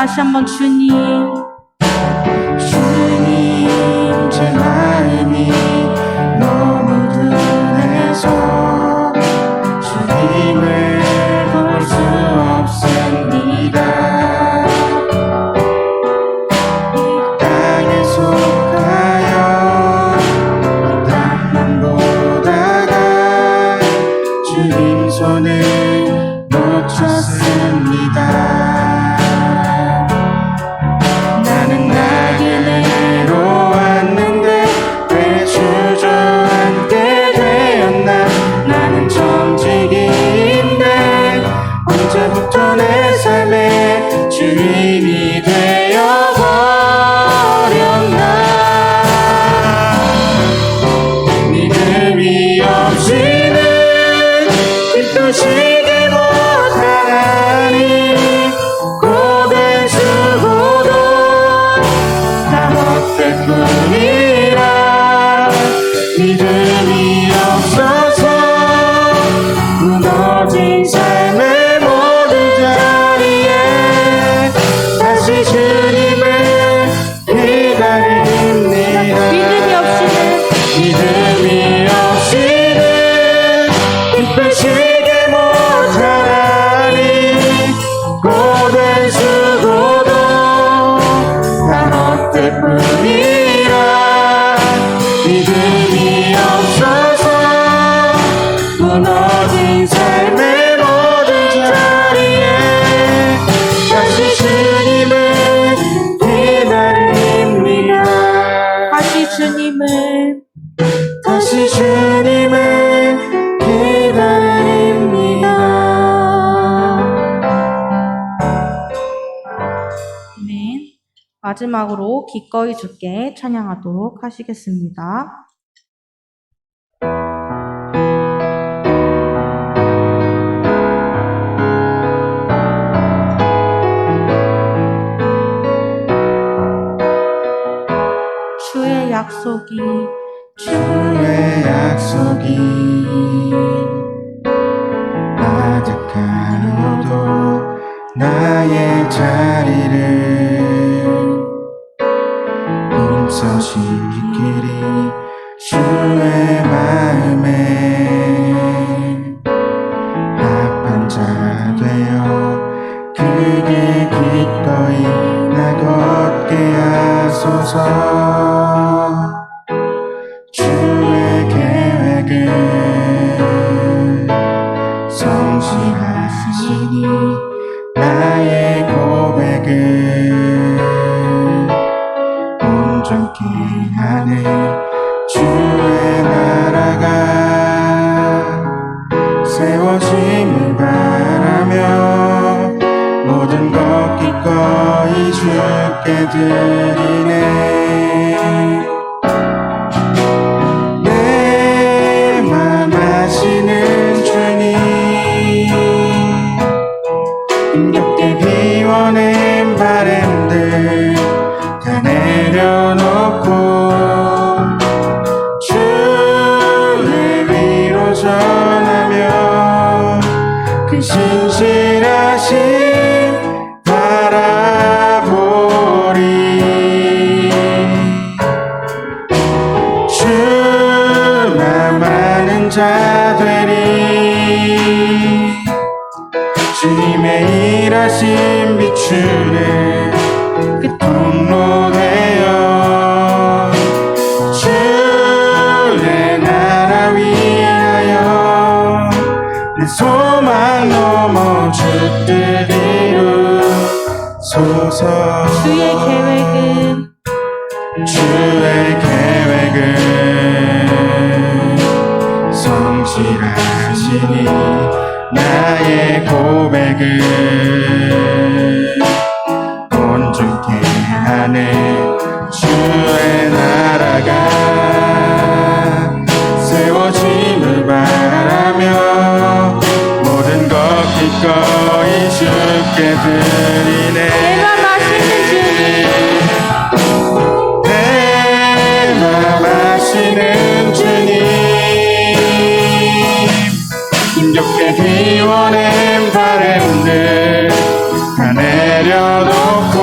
다시 한번 주님, 주님 제 마음이 너무 둔해서 주님을 볼 수 없습니다. 이 땅에 속하여 이 땅만 보다가 주님 손을 놓쳤습니다. 나는 나길로 왔는데 왜 주저앉게 되었나. 나는 정직인데 언제부터 내 삶의 주인이 되어버렸나. 믿음이 없이는 기쁘시게 못하나니 고된 수고도 다 헛될 뿐이라. 믿음이 없어서 무너진 삶의 모든 자리에 다시 주님을 기다립니다. 믿음이 없이는 기쁘시게 못하나니 고된 수고도 다 헛될 뿐이라. 믿음이 없어서 무너진 삶의 모든 자리에 다시 주님을 기다립니다. 다시 주님을, 다시 주님을 기다립니다. 아멘. 마지막으로 기꺼이 주께 찬양하도록 하시겠습니다. 주의 약속이 주의 약속이 아득하여도 나의 자리를 힘써시기를 주의 마음에 합한 자 되어 그 길 기꺼이 나 걷게 하소서. 주의 계획은 성실하시니 나의 고백은 온전케 하네. 주의 나라가 세워짐을 바라며 모든 것 기꺼이 주께 드리네. 내 맘 아시는 주님 힘겹게 비워낸 바램들 다 내려놓고 주의 위로 전하며 그 신실하신 바라보리. 주만 아는 자 되리. 주님의 일하심 비추네 그 통로 되어 주의 나라 위하여 내 소망 넘어 주 뜻 이루소서. 주의 계획은 성실하시니 나의 고백은 온전케 하네. 주의 나라가 세워짐을 바라며 모든 것 기꺼이 주께 드리네. 내가 마시는 주님, 내 맘 아시는 주님 힘겹게 비워낸 바램들 다 내려놓고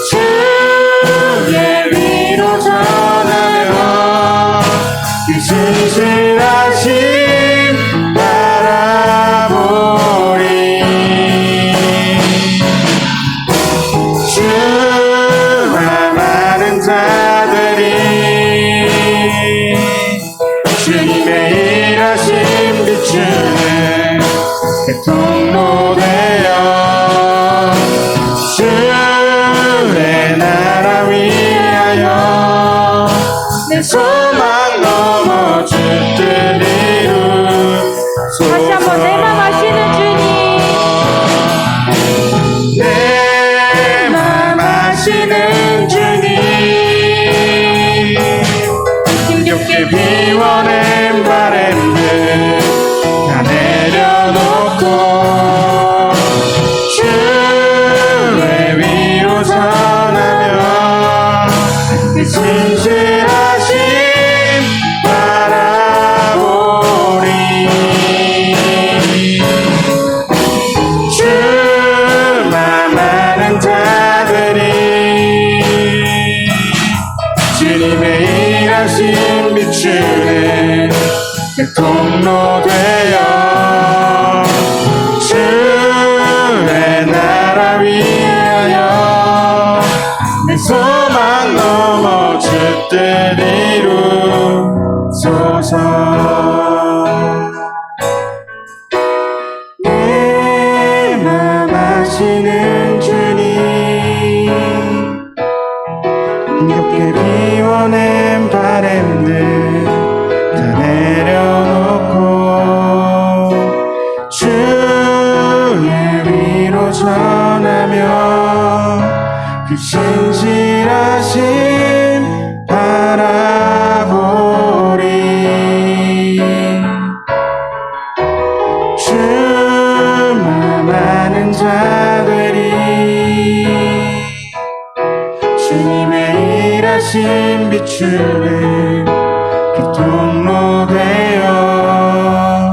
주의 위로 전하며 그 진실하심 바라보리. 주와 많은 자들이 주님의 일하심 비추는 그 통로 되어 주의 나라 위하여 내 소망 넘어 주 뜻 이루소서. 다시 한번 내 맘 아시는 주님, 내 맘 아시는 주님, 힘겹게 비워낸 바램들 다 내려놓고 주의 위로 전하며 그 진실하심 바라보리. 주만 많은 자들이 주님의 일하심 비추는 그 통로 되어 주의 나라 위하여 내 소망 넘어 주 뜻 이루소서. 내 맘 아시는 주님, 힘겹게 비워낸 바램들 다 내려놓고 주의 위로 전하며 그 진실하심 바라보리. 주만 많은 자들이 주님의 일하심 비추는 그 통로 되어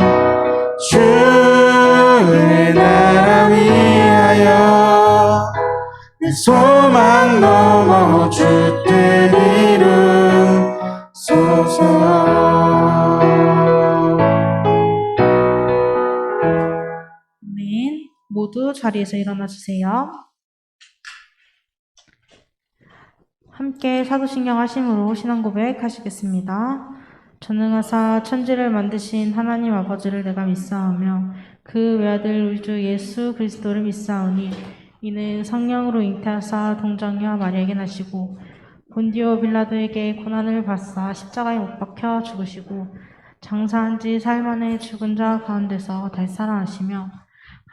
주의 나라 위하여 내 소망 넘어 주 뜻 이루소서. 아멘. 모두 자리에서 일어나 주세요. 함께 사도신경 하심으로 신앙 고백하시겠습니다. 전능하사 천지를 만드신 하나님 아버지를 내가 믿사오며 그 외아들 우리 주 예수 그리스도를 믿사오니 이는 성령으로 잉태하사 동정녀 마리아에게 나시고 본디오 빌라도에게 고난을 받사 십자가에 못 박혀 죽으시고 장사한 지 사흘 만에 죽은 자 가운데서 다시 살아나시며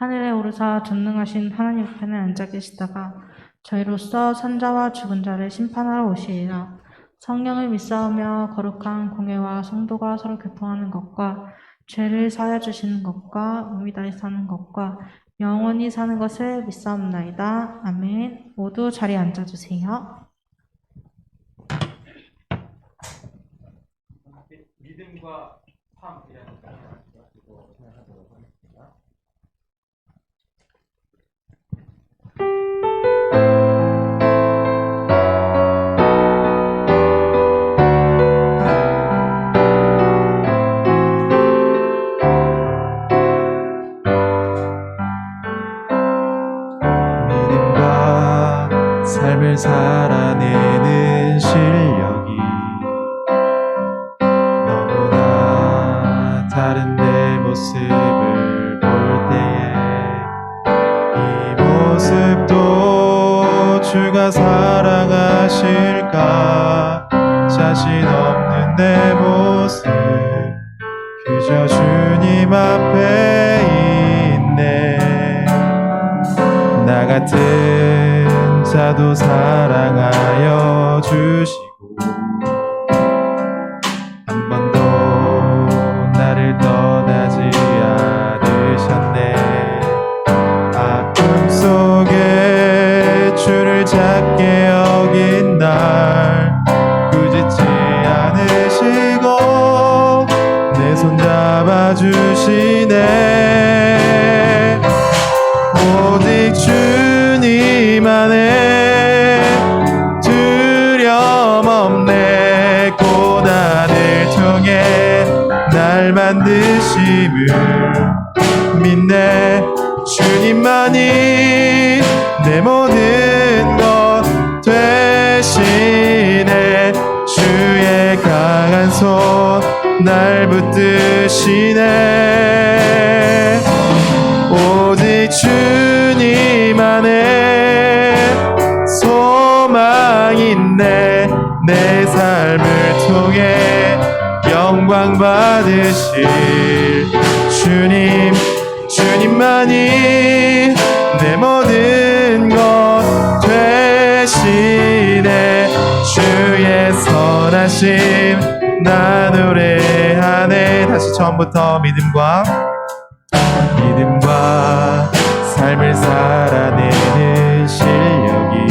하늘에 오르사 전능하신 하나님 우편에 앉아 계시다가 저희로서 산자와 죽은 자를 심판하러 오시리라. 성령을 믿사오며 거룩한 공회와 성도가 서로 교통하는 것과 죄를 사하여 주시는 것과 몸이 다시 사는 것과 영원히 사는 것을 믿사옵나이다. 아멘. 모두 자리에 앉아주세요. 믿음과 삶이라는 단어를 가지고 진행하도록 하겠습니다. 믿음과 삶을 살아내는 실력이 너무나 다른 내 모습을 볼 때에 이 모습도 주가 사랑하실까 자신 없는 내 모습 그저 주님 앞에 있네. 나 같은 자도 사랑하여 주시고 한 번도 나를 떠나지 않으셨네. 아픔 속에 주를 작게 여긴 날 꾸짖지 않으시고 내 손 잡아주시네. 오 믿네. 주님만이 내 모든 것 되시네. 주의 강한 손 날 붙드시네. 오직 주님 안에 소망 있네. 내 삶을 통해 영광 받으실 주님만이 내 모든 것 되시네. 주의 선하심 나 노래하네. 다시 처음부터 믿음과 삶을 살아내는 실력이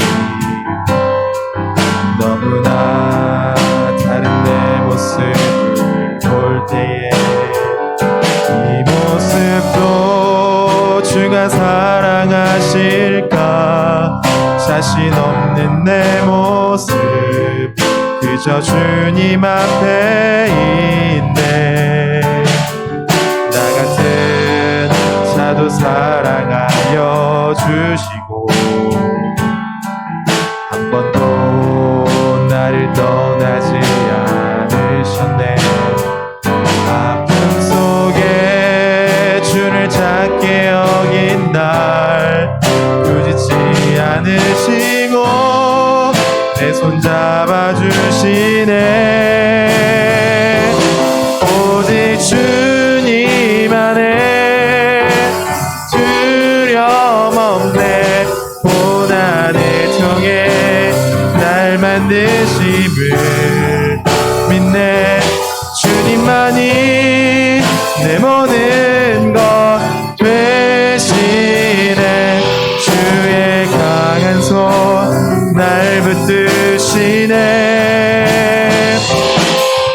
너무나 다른 내 모습을 볼 때에 이 모습도 주가 사랑하실까. 자신 없는 내 모습 그저 주님 앞에 있네. 나 같은 자도 사랑하여 주시고 한 번도 나를 떠나지 않으셨네. 아픔 속에 주를 작게 여긴 날 꾸짖지 않으시고 내 손 잡아주시네. 오직 주님 안에 두려움 없네. 고난을 통해 날 만드심을 믿네. 주님만이 내 모든 것 되시네. 주의 강한 손 날 붙드시네.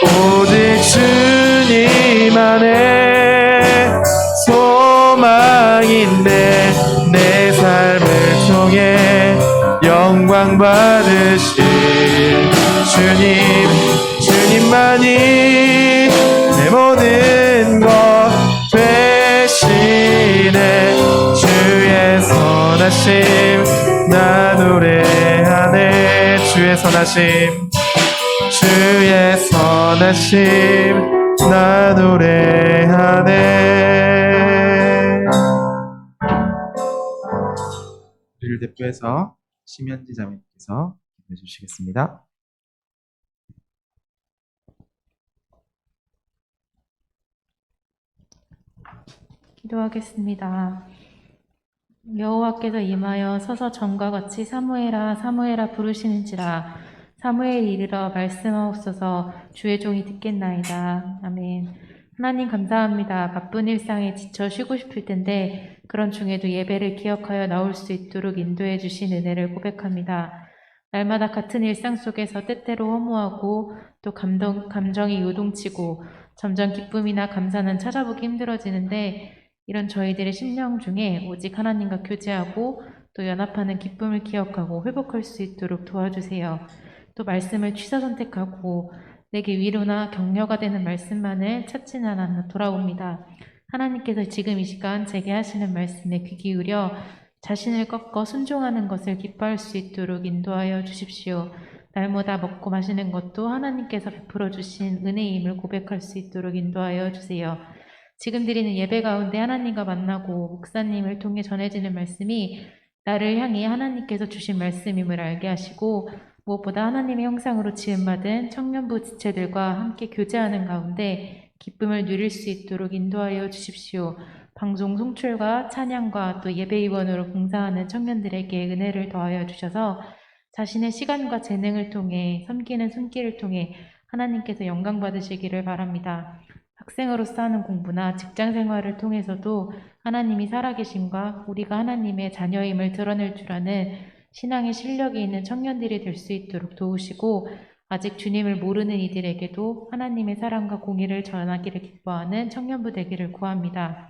오직 주님 안에 소망 있네. 내 삶을 통해 영광 받으실 주님만이 내 모든 것 되시네. 주의 선하심 나 노래하네. 주의 선하심 나 노래하네. 우리를 대표해서 심현지 자매님께서 기도해 주시겠습니다. 기도하겠습니다. 여호와께서 임하여 서서 전과 같이 사무엘아 사무엘아 부르시는지라. 사무엘이 이르러 말씀하옵소서. 주의 종이 듣겠나이다. 아멘. 하나님 감사합니다. 바쁜 일상에 지쳐 쉬고 싶을 텐데 그런 중에도 예배를 기억하여 나올 수 있도록 인도해 주신 은혜를 고백합니다. 날마다 같은 일상 속에서 때때로 허무하고 또 감정이 요동치고 점점 기쁨이나 감사는 찾아보기 힘들어지는데 이런 저희들의 심령 중에 오직 하나님과 교제하고 또 연합하는 기쁨을 기억하고 회복할 수 있도록 도와주세요. 또 말씀을 취사 선택하고 내게 위로나 격려가 되는 말씀만을 찾지는 않아 돌아옵니다. 하나님께서 지금 이 시간 제게 하시는 말씀에 귀 기울여 자신을 꺾어 순종하는 것을 기뻐할 수 있도록 인도하여 주십시오. 날마다 먹고 마시는 것도 하나님께서 베풀어 주신 은혜임을 고백할 수 있도록 인도하여 주세요. 지금 드리는 예배 가운데 하나님과 만나고 목사님을 통해 전해지는 말씀이 나를 향해 하나님께서 주신 말씀임을 알게 하시고 무엇보다 하나님의 형상으로 지음받은 청년부 지체들과 함께 교제하는 가운데 기쁨을 누릴 수 있도록 인도하여 주십시오. 방송 송출과 찬양과 또 예배위원으로 봉사하는 청년들에게 은혜를 더하여 주셔서 자신의 시간과 재능을 통해 섬기는 손길을 통해 하나님께서 영광 받으시기를 바랍니다. 학생으로서 하는 공부나 직장 생활을 통해서도 하나님이 살아계심과 우리가 하나님의 자녀임을 드러낼 줄 아는 신앙의 실력이 있는 청년들이 될 수 있도록 도우시고 아직 주님을 모르는 이들에게도 하나님의 사랑과 공의를 전하기를 기뻐하는 청년부 되기를 구합니다.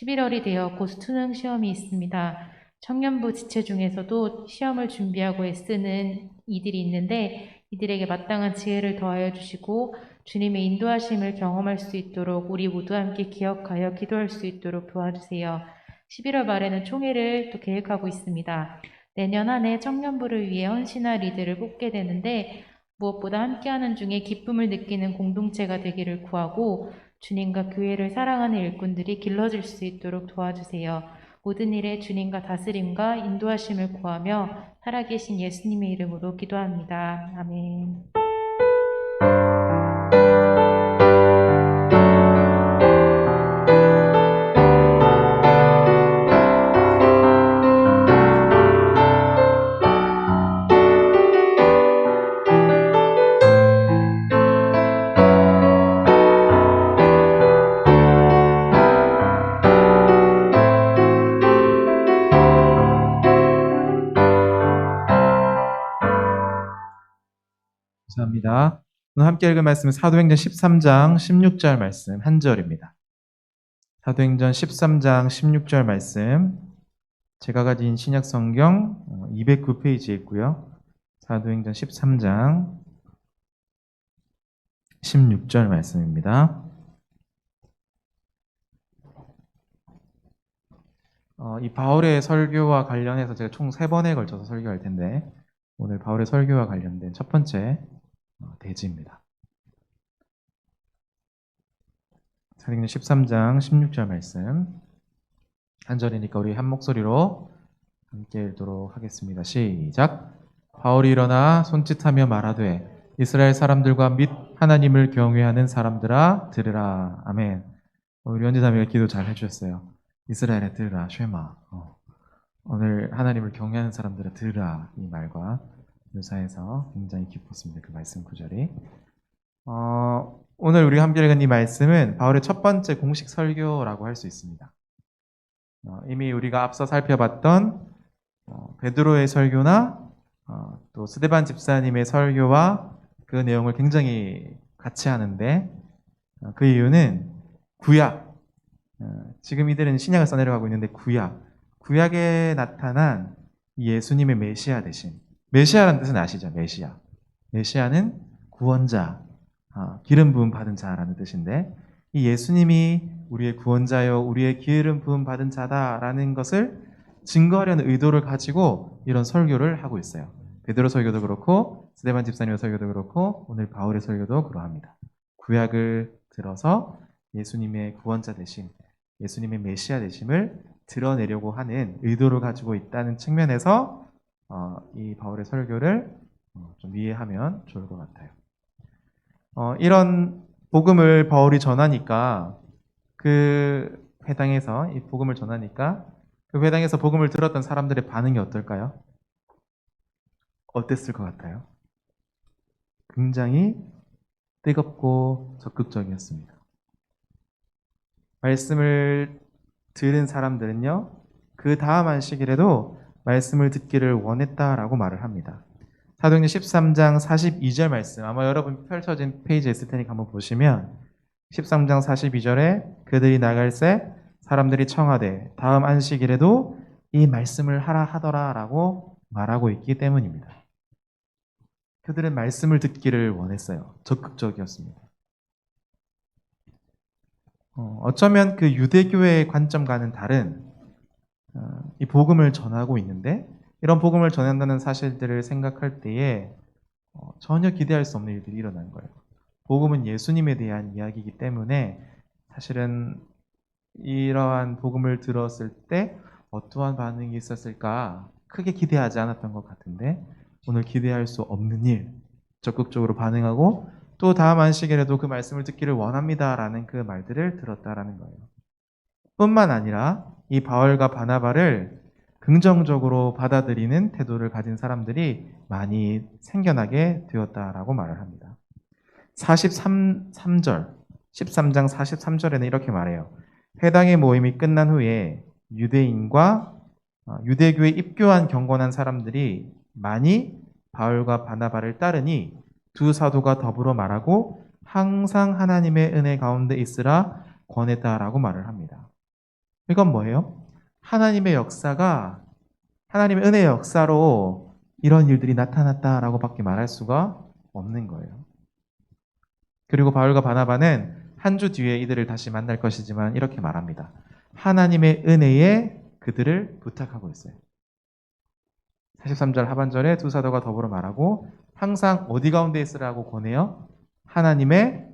11월이 되어 곧 수능 시험이 있습니다. 청년부 지체 중에서도 시험을 준비하고 애쓰는 이들이 있는데 이들에게 마땅한 지혜를 더하여 주시고 주님의 인도하심을 경험할 수 있도록 우리 모두 함께 기억하여 기도할 수 있도록 도와주세요. 11월 말에는 총회를 또 계획하고 있습니다. 내년 한 해 청년부를 위해 헌신할 리드를 뽑게 되는데 무엇보다 함께하는 중에 기쁨을 느끼는 공동체가 되기를 구하고 주님과 교회를 사랑하는 일꾼들이 길러질 수 있도록 도와주세요. 모든 일에 주님과 다스림과 인도하심을 구하며 살아계신 예수님의 이름으로 기도합니다. 아멘. 감사합니다. 오늘 함께 읽은 말씀은 사도행전 13장 16절 말씀 한 절입니다. 사도행전 13장 16절 말씀, 제가 가진 신약 성경 209페이지에 있고요. 사도행전 13장 16절 말씀입니다. 이 바울의 설교와 관련해서 제가 총 3번에 걸쳐서 설교할 텐데, 오늘 바울의 설교와 관련된 첫 번째 대지입니다. 사도행전 13장 16절 말씀 한 절이니까 우리 한 목소리로 함께 읽도록 하겠습니다. 시작. 바울이 일어나 손짓하며 말하되 이스라엘 사람들과 및 하나님을 경외하는 사람들아 들으라. 아멘. 우리 연지자매가 기도 잘 해주셨어요. 이스라엘에 들으라. 쉐마. 오늘 하나님을 경외하는 사람들아 들으라. 이 말과 묘사해서 굉장히 기뻤습니다. 그 말씀 구절이. 오늘 우리가 함께 읽은 이 말씀은 바울의 첫 번째 공식 설교라고 할 수 있습니다. 이미 우리가 앞서 살펴봤던 베드로의 설교나 또 스데반 집사님의 설교와 그 내용을 굉장히 같이 하는데, 그 이유는 구약, 지금 이들은 신약을 써내려가고 있는데 구약에 나타난 예수님의 메시아 되신, 메시아라는 뜻은 아시죠? 메시아는 구원자, 기름 부음 받은 자라는 뜻인데, 이 예수님이 우리의 구원자요 우리의 기름 부음 받은 자다라는 것을 증거하려는 의도를 가지고 이런 설교를 하고 있어요. 베드로 설교도 그렇고 스데반 집사님의 설교도 그렇고 오늘 바울의 설교도 그러합니다. 구약을 들어서 예수님의 구원자 되심, 예수님의 메시아 되심을 드러내려고 하는 의도를 가지고 있다는 측면에서 이 바울의 설교를 좀 이해하면 좋을 것 같아요. 이런 복음을 바울이 전하니까 그 회당에서 이 복음을 전하니까 그 회당에서 복음을 들었던 사람들의 반응이 어떨까요? 어땠을 것 같아요? 굉장히 뜨겁고 적극적이었습니다. 말씀을 들은 사람들은요, 그 다음 안식일에도 말씀을 듣기를 원했다라고 말을 합니다. 사도행전 13장 42절 말씀, 아마 여러분 펼쳐진 페이지에 있을 테니까 한번 보시면 13장 42절에 그들이 나갈새 사람들이 청하되 다음 안식일에도 이 말씀을 하라 하더라 라고 말하고 있기 때문입니다. 그들은 말씀을 듣기를 원했어요. 적극적이었습니다. 어쩌면 그 유대교회의 관점과는 다른 이 복음을 전하고 있는데, 이런 복음을 전한다는 사실들을 생각할 때에 전혀 기대할 수 없는 일들이 일어난 거예요. 복음은 예수님에 대한 이야기이기 때문에 사실은 이러한 복음을 들었을 때 어떠한 반응이 있었을까 크게 기대하지 않았던 것 같은데, 오늘 기대할 수 없는 일, 적극적으로 반응하고 또 다음 안식일에도 그 말씀을 듣기를 원합니다라는 그 말들을 들었다라는 거예요. 뿐만 아니라 이 바울과 바나바를 긍정적으로 받아들이는 태도를 가진 사람들이 많이 생겨나게 되었다라고 말을 합니다. 13장 43절에는 이렇게 말해요. 회당의 모임이 끝난 후에 유대인과 유대교에 입교한 경건한 사람들이 많이 바울과 바나바를 따르니 두 사도가 더불어 말하고 항상 하나님의 은혜 가운데 있으라 권했다라고 말을 합니다. 이건 뭐예요? 하나님의 역사가, 하나님의 은혜의 역사로 이런 일들이 나타났다라고 밖에 말할 수가 없는 거예요. 그리고 바울과 바나바는 한 주 뒤에 이들을 다시 만날 것이지만 이렇게 말합니다. 하나님의 은혜에 그들을 부탁하고 있어요. 43절 하반절에 두 사도가 더불어 말하고 항상 어디 가운데 있으라고 권해요? 하나님의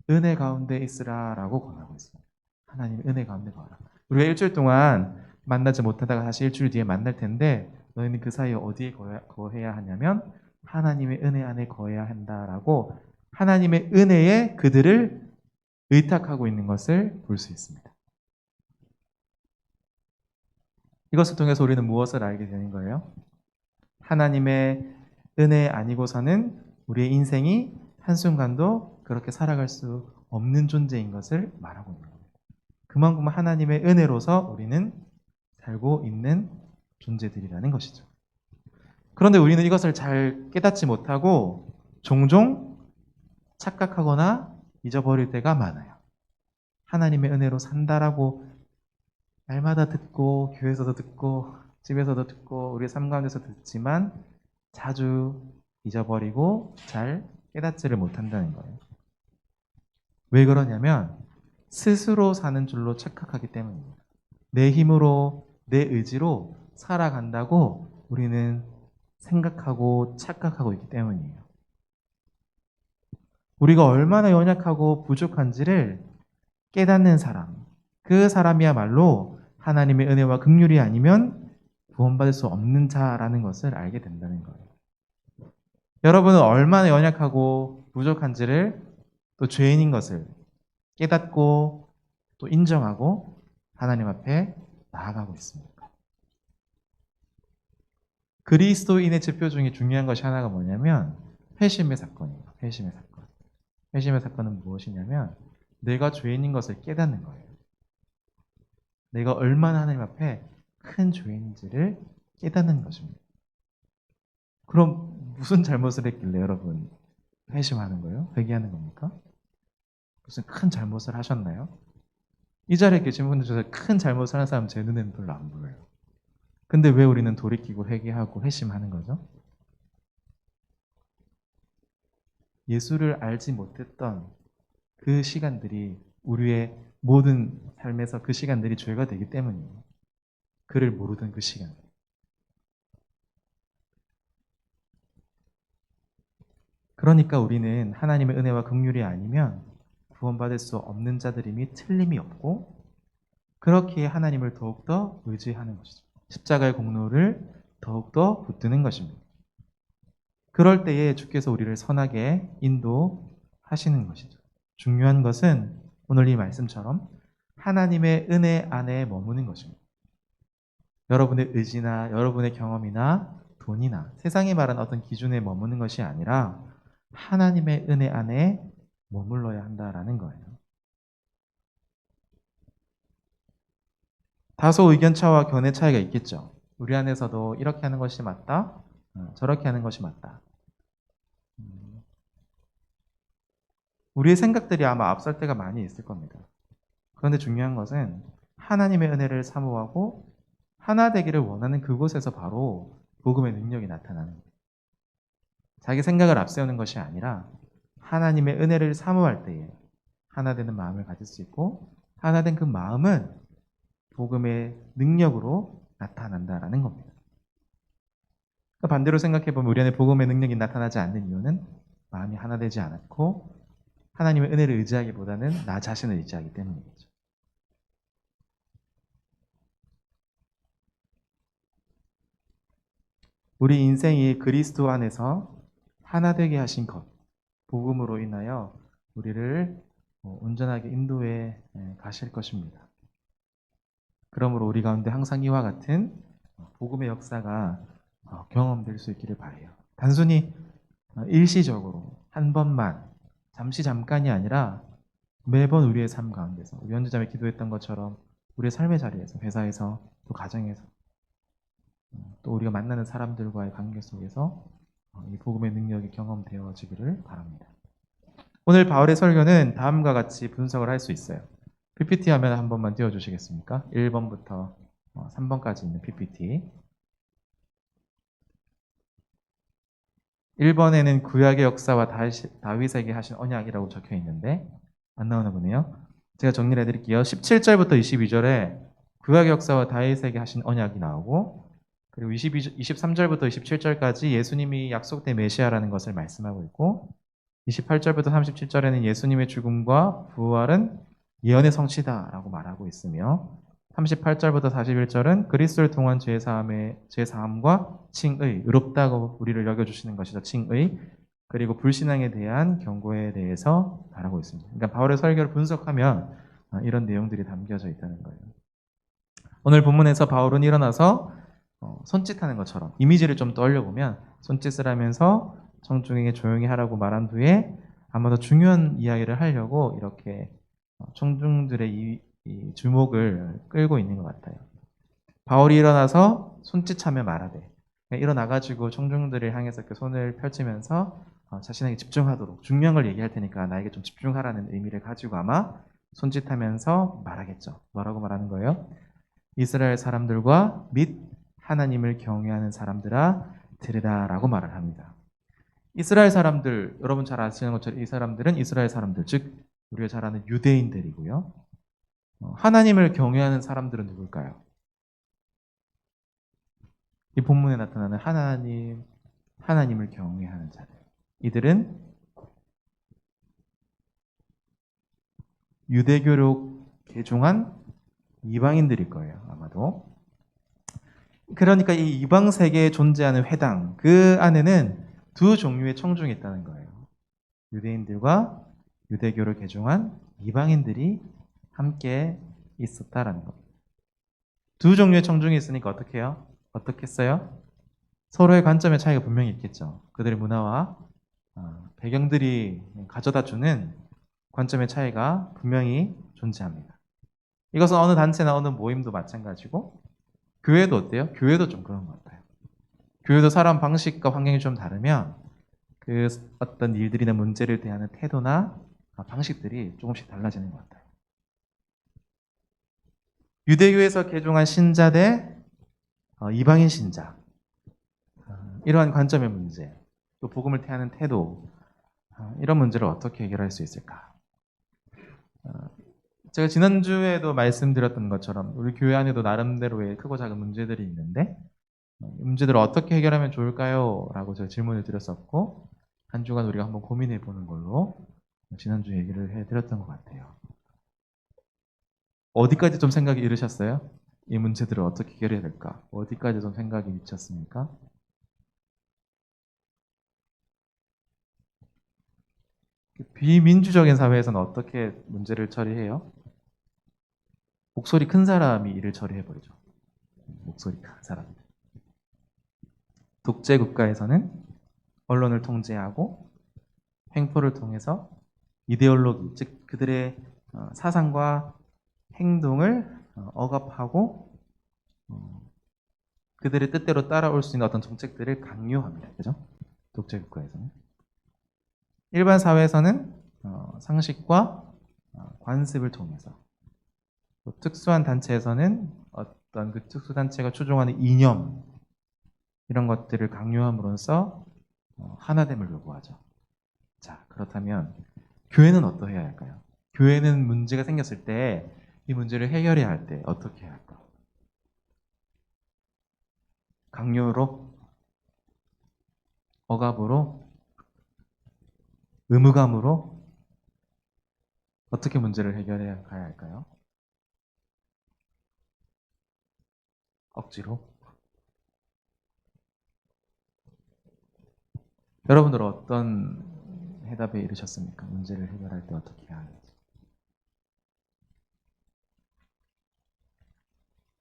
은혜 가운데 있으라라고 권하고 있습니다. 하나님의 은혜 가운데 거하라. 우리가 일주일 동안 만나지 못하다가 다시 일주일 뒤에 만날 텐데 너희는 그 사이에 어디에 거해야 하냐면 하나님의 은혜 안에 거해야 한다라고 하나님의 은혜에 그들을 의탁하고 있는 것을 볼 수 있습니다. 이것을 통해서 우리는 무엇을 알게 되는 거예요? 하나님의 은혜 아니고서는 우리의 인생이 한순간도 그렇게 살아갈 수 없는 존재인 것을 말하고 있는 거예요. 그만큼 하나님의 은혜로서 우리는 살고 있는 존재들이라는 것이죠. 그런데 우리는 이것을 잘 깨닫지 못하고 종종 착각하거나 잊어버릴 때가 많아요. 하나님의 은혜로 산다라고 날마다 듣고 교회에서도 듣고 집에서도 듣고 우리 삶 가운데서 듣지만 자주 잊어버리고 잘 깨닫지를 못한다는 거예요. 왜 그러냐면 스스로 사는 줄로 착각하기 때문입니다. 내 힘으로 내 의지로 살아간다고 우리는 생각하고 착각하고 있기 때문이에요. 우리가 얼마나 연약하고 부족한지를 깨닫는 사람, 그 사람이야말로 하나님의 은혜와 긍휼이 아니면 구원받을 수 없는 자라는 것을 알게 된다는 거예요. 여러분은 얼마나 연약하고 부족한지를 또 죄인인 것을 깨닫고 또 인정하고 하나님 앞에 나아가고 있습니까? 그리스도인의 지표 중에 중요한 것이 하나가 뭐냐면 회심의 사건이에요. 회심의 사건. 회심의 사건은 무엇이냐면 내가 죄인인 것을 깨닫는 거예요. 내가 얼마나 하나님 앞에 큰 죄인인지를 깨닫는 것입니다. 그럼 무슨 잘못을 했길래 여러분 회심하는 거예요? 회개하는 겁니까? 무슨 큰 잘못을 하셨나요? 이 자리에 계신 분들 중에서 큰 잘못을 하는 사람 제 눈에는 별로 안 보여요. 근데 왜 우리는 돌이키고 회개하고 회심하는 거죠? 예수를 알지 못했던 그 시간들이 우리의 모든 삶에서 그 시간들이 죄가 되기 때문이에요. 그를 모르던 그 시간. 그러니까 우리는 하나님의 은혜와 긍휼이 아니면 구원받을 수 없는 자들임이 틀림이 없고 그렇게 하나님을 더욱더 의지하는 것이죠. 십자가의 공로를 더욱더 붙드는 것입니다. 그럴 때에 주께서 우리를 선하게 인도하시는 것이죠. 중요한 것은 오늘 이 말씀처럼 하나님의 은혜 안에 머무는 것입니다. 여러분의 의지나 여러분의 경험이나 돈이나 세상이 말하는 어떤 기준에 머무는 것이 아니라 하나님의 은혜 안에 머물러야 한다라는 거예요. 다소 의견차와 견해 차이가 있겠죠. 우리 안에서도 이렇게 하는 것이 맞다, 저렇게 하는 것이 맞다. 우리의 생각들이 아마 앞설 때가 많이 있을 겁니다. 그런데 중요한 것은 하나님의 은혜를 사모하고 하나 되기를 원하는 그곳에서 바로 복음의 능력이 나타나는 거예요. 자기 생각을 앞세우는 것이 아니라 하나님의 은혜를 사모할 때에 하나 되는 마음을 가질 수 있고 하나 된 그 마음은 복음의 능력으로 나타난다라는 겁니다. 반대로 생각해보면 우리 안에 복음의 능력이 나타나지 않는 이유는 마음이 하나 되지 않았고 하나님의 은혜를 의지하기보다는 나 자신을 의지하기 때문이겠죠. 우리 인생이 그리스도 안에서 하나 되게 하신 것, 복음으로 인하여 우리를 온전하게 인도해 가실 것입니다. 그러므로 우리 가운데 항상 이와 같은 복음의 역사가 경험될 수 있기를 바라요. 단순히 일시적으로 한 번만 잠시 잠깐이 아니라 매번 우리의 삶 가운데서 우리 현주자매 기도했던 것처럼 우리의 삶의 자리에서 회사에서 또 가정에서 또 우리가 만나는 사람들과의 관계 속에서 이 복음의 능력이 경험되어지기를 바랍니다. 오늘 바울의 설교는 다음과 같이 분석을 할 수 있어요. PPT 화면 한 번만 띄워주시겠습니까? 1번부터 3번까지 있는 PPT. 1번에는 구약의 역사와 다윗에게 하신 언약이라고 적혀 있는데 안 나오나 보네요. 제가 정리를 해드릴게요. 17절부터 22절에 구약의 역사와 다윗에게 하신 언약이 나오고 그리고 23절부터 27절까지 예수님이 약속된 메시아라는 것을 말씀하고 있고 28절부터 37절에는 예수님의 죽음과 부활은 예언의 성취다라고 말하고 있으며 38절부터 41절은 그리스도를 통한 죄사함과 칭의, 의롭다고 우리를 여겨주시는 것이죠. 칭의, 그리고 불신앙에 대한 경고에 대해서 말하고 있습니다. 그러니까 바울의 설교를 분석하면 이런 내용들이 담겨져 있다는 거예요. 오늘 본문에서 바울은 일어나서 손짓하는 것처럼 이미지를 좀 떠올려보면 손짓을 하면서 청중에게 조용히 하라고 말한 후에 아마도 중요한 이야기를 하려고 이렇게 청중들의 이 주목을 끌고 있는 것 같아요. 바울이 일어나서 손짓하며 말하되 일어나가지고 청중들을 향해서 이렇게 손을 펼치면서 자신에게 집중하도록 중요한 걸 얘기할 테니까 나에게 좀 집중하라는 의미를 가지고 아마 손짓하면서 말하겠죠. 뭐라고 말하는 거예요? 이스라엘 사람들과 및 하나님을 경외하는 사람들아 들으라라고 말을 합니다. 이스라엘 사람들, 여러분 잘 아시는 것처럼 이 사람들은 이스라엘 사람들, 즉 우리가 잘 아는 유대인들이고요. 하나님을 경외하는 사람들은 누굴까요? 이 본문에 나타나는 하나님을 경외하는 자들. 이들은 유대교로 개종한 이방인들일 거예요, 아마도. 그러니까 이 이방 세계에 존재하는 회당, 그 안에는 두 종류의 청중이 있다는 거예요. 유대인들과 유대교를 개종한 이방인들이 함께 있었다라는 겁니다. 두 종류의 청중이 있으니까 어떻게 해요? 어떻게 했어요? 서로의 관점의 차이가 분명히 있겠죠. 그들의 문화와 배경들이 가져다 주는 관점의 차이가 분명히 존재합니다. 이것은 어느 단체나 어느 모임도 마찬가지고 교회도 어때요? 교회도 좀 그런 것 같아요. 교회도 사람 방식과 환경이 좀 다르면 그 어떤 일들이나 문제를 대하는 태도나 방식들이 조금씩 달라지는 것 같아요. 유대교에서 개종한 신자 대 이방인 신자, 이러한 관점의 문제, 또 복음을 대하는 태도, 이런 문제를 어떻게 해결할 수 있을까? 제가 지난주에도 말씀드렸던 것처럼 우리 교회 안에도 나름대로의 크고 작은 문제들이 있는데 이 문제들을 어떻게 해결하면 좋을까요? 라고 제가 질문을 드렸었고 한 주간 우리가 한번 고민해 보는 걸로 지난주 얘기를 해드렸던 것 같아요. 어디까지 좀 생각이 이르셨어요? 이 문제들을 어떻게 해결해야 될까? 어디까지 좀 생각이 미쳤습니까? 비민주적인 사회에서는 어떻게 문제를 처리해요? 목소리 큰 사람이 일을 처리해버리죠. 목소리 큰 사람. 독재 국가에서는 언론을 통제하고 횡포를 통해서 이데올로기, 즉 그들의 사상과 행동을 억압하고 그들의 뜻대로 따라올 수 있는 어떤 정책들을 강요합니다. 그죠? 독재 국가에서는. 일반 사회에서는 상식과 관습을 통해서, 또 특수한 단체에서는 어떤 그 특수 단체가 추종하는 이념, 이런 것들을 강요함으로써 하나됨을 요구하죠. 자, 그렇다면 교회는 어떠해야 할까요? 교회는 문제가 생겼을 때 이 문제를 해결해야 할 때 어떻게 해야 할까? 강요로? 억압으로? 의무감으로? 어떻게 문제를 해결해야 가야 할까요? 억지로? 여러분들은 어떤 해답에 이르셨습니까? 문제를 해결할 때 어떻게 해야 하는지.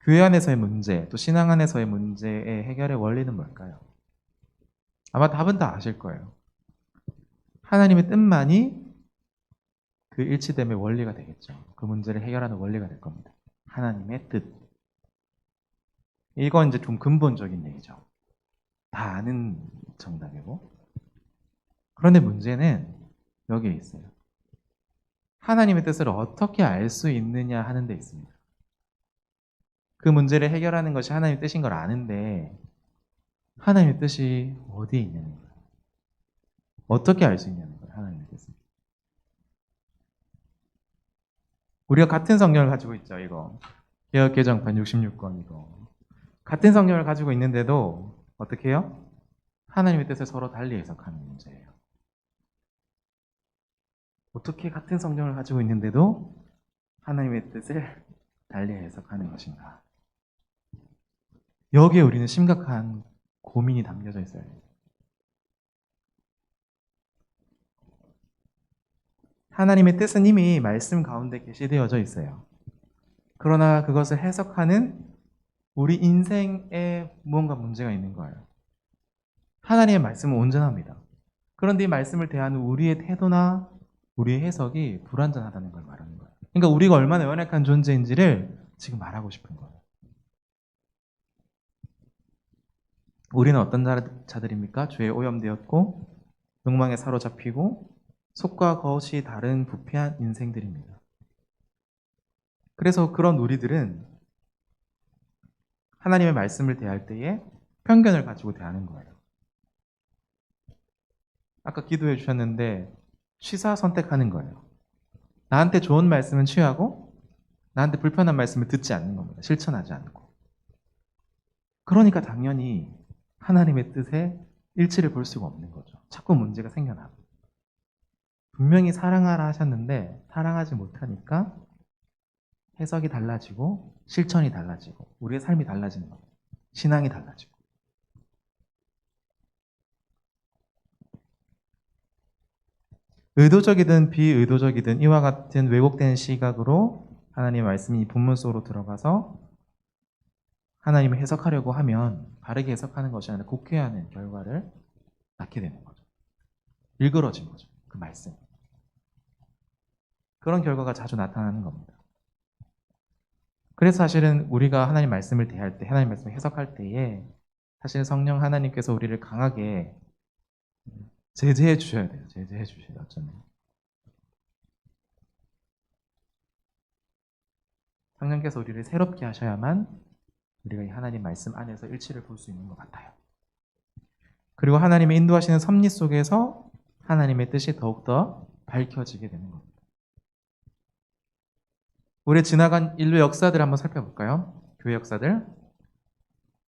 교회 안에서의 문제, 또 신앙 안에서의 문제의 해결의 원리는 뭘까요? 아마 답은 다 아실 거예요. 하나님의 뜻만이 그 일치됨의 원리가 되겠죠. 그 문제를 해결하는 원리가 될 겁니다. 하나님의 뜻. 이건 이제 좀 근본적인 얘기죠. 다 아는 정답이고. 그런데 문제는 여기에 있어요. 하나님의 뜻을 어떻게 알 수 있느냐 하는 데 있습니다. 그 문제를 해결하는 것이 하나님의 뜻인 걸 아는데 하나님의 뜻이 어디에 있냐는 거예요. 어떻게 알 수 있냐는 거예요. 하나님의 뜻을. 우리가 같은 성경을 가지고 있죠. 이거 개역개정판 66권 이거 같은 성경을 가지고 있는데도 어떻게 해요? 하나님의 뜻을 서로 달리 해석하는 문제예요. 어떻게 같은 성경을 가지고 있는데도 하나님의 뜻을 달리 해석하는 것인가? 여기에 우리는 심각한 고민이 담겨져 있어요. 하나님의 뜻은 이미 말씀 가운데 계시되어져 있어요. 그러나 그것을 해석하는 우리 인생에 무언가 문제가 있는 거예요. 하나님의 말씀은 온전합니다. 그런데 이 말씀을 대하는 우리의 태도나 우리의 해석이 불완전하다는 걸 말하는 거예요. 그러니까 우리가 얼마나 연약한 존재인지를 지금 말하고 싶은 거예요. 우리는 어떤 자들입니까? 죄에 오염되었고 욕망에 사로잡히고 속과 겉이 다른 부패한 인생들입니다. 그래서 그런 우리들은 하나님의 말씀을 대할 때에 편견을 가지고 대하는 거예요. 아까 기도해 주셨는데 취사 선택하는 거예요. 나한테 좋은 말씀은 취하고 나한테 불편한 말씀을 듣지 않는 겁니다. 실천하지 않고. 그러니까 당연히 하나님의 뜻에 일치를 볼 수가 없는 거죠. 자꾸 문제가 생겨나고. 분명히 사랑하라 하셨는데 사랑하지 못하니까 해석이 달라지고 실천이 달라지고 우리의 삶이 달라지는 겁니다. 신앙이 달라지고. 의도적이든 비의도적이든 이와 같은 왜곡된 시각으로 하나님의 말씀이 이 본문 속으로 들어가서 하나님을 해석하려고 하면 바르게 해석하는 것이 아니라 곡해하는 결과를 낳게 되는 거죠. 일그러진 거죠. 그 말씀. 그런 결과가 자주 나타나는 겁니다. 그래서 사실은 우리가 하나님 말씀을 대할 때, 하나님 말씀을 해석할 때에 사실 성령 하나님께서 우리를 강하게 제재해 주셔야 돼요. 제재해 주셔야 어쩌면. 성령께서 우리를 새롭게 하셔야만 우리가 이 하나님 말씀 안에서 일치를 볼 수 있는 것 같아요. 그리고 하나님의 인도하시는 섭리 속에서 하나님의 뜻이 더욱더 밝혀지게 되는 겁니다. 우리 지나간 인류 역사들 한번 살펴볼까요? 교회 역사들.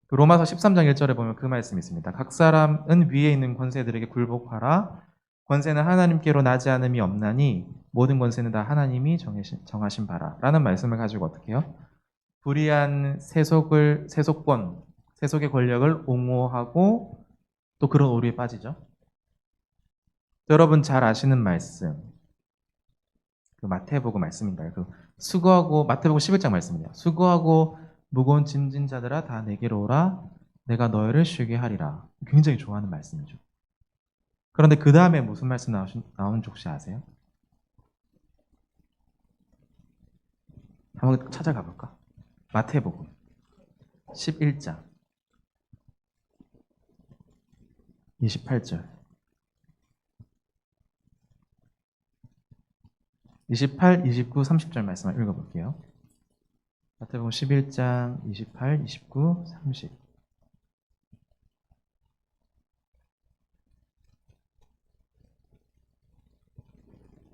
로마서 13장 1절에 보면 그 말씀이 있습니다. 각 사람은 위에 있는 권세들에게 굴복하라. 권세는 하나님께로 나지 않음이 없나니 모든 권세는 다 하나님이 정하신 바라. 라는 말씀을 가지고 어떻게 해요? 불의한 세속의 권력을 옹호하고 또 그런 오류에 빠지죠. 여러분 잘 아시는 말씀. 그 마태복음 말씀인가요? 마태복음 11장 말씀이에요. 수고하고 무거운 짐진 자들아 다 내게로 오라. 내가 너희를 쉬게 하리라. 굉장히 좋아하는 말씀이죠. 그런데 그 다음에 무슨 말씀 나오는지 혹시 아세요? 한번 찾아가 볼까? 마태복음 11장 28절 28, 29, 30절 말씀을 읽어볼게요. 마태복음 11장 28, 29, 30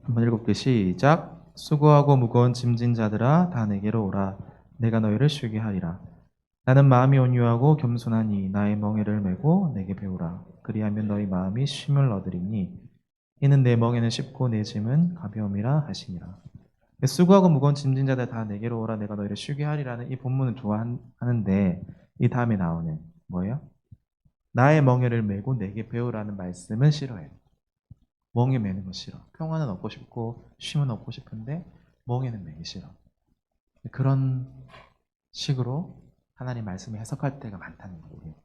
한번 읽어볼게요. 시작. 수고하고 무거운 짐진 자들아 다 내게로 오라. 내가 너희를 쉬게 하리라. 나는 마음이 온유하고 겸손하니 나의 멍에를 메고 내게 배우라. 그리하면 너희 마음이 쉼을 얻으리니 이는 내 멍에는 쉽고 내 짐은 가벼움이라 하시니라. 수고하고 무거운 짐진 자들 다 내게로 오라. 내가 너희를 쉬게 하리라는 이 본문은 좋아하는데 이 다음에 나오는 뭐예요? 나의 멍에를 메고 내게 배우라는 말씀은 싫어해요. 멍에 매는 거 싫어. 평화는 얻고 싶고 쉼은 얻고 싶은데 멍에는 매기 싫어. 그런 식으로 하나님 말씀을 해석할 때가 많다는 거예요.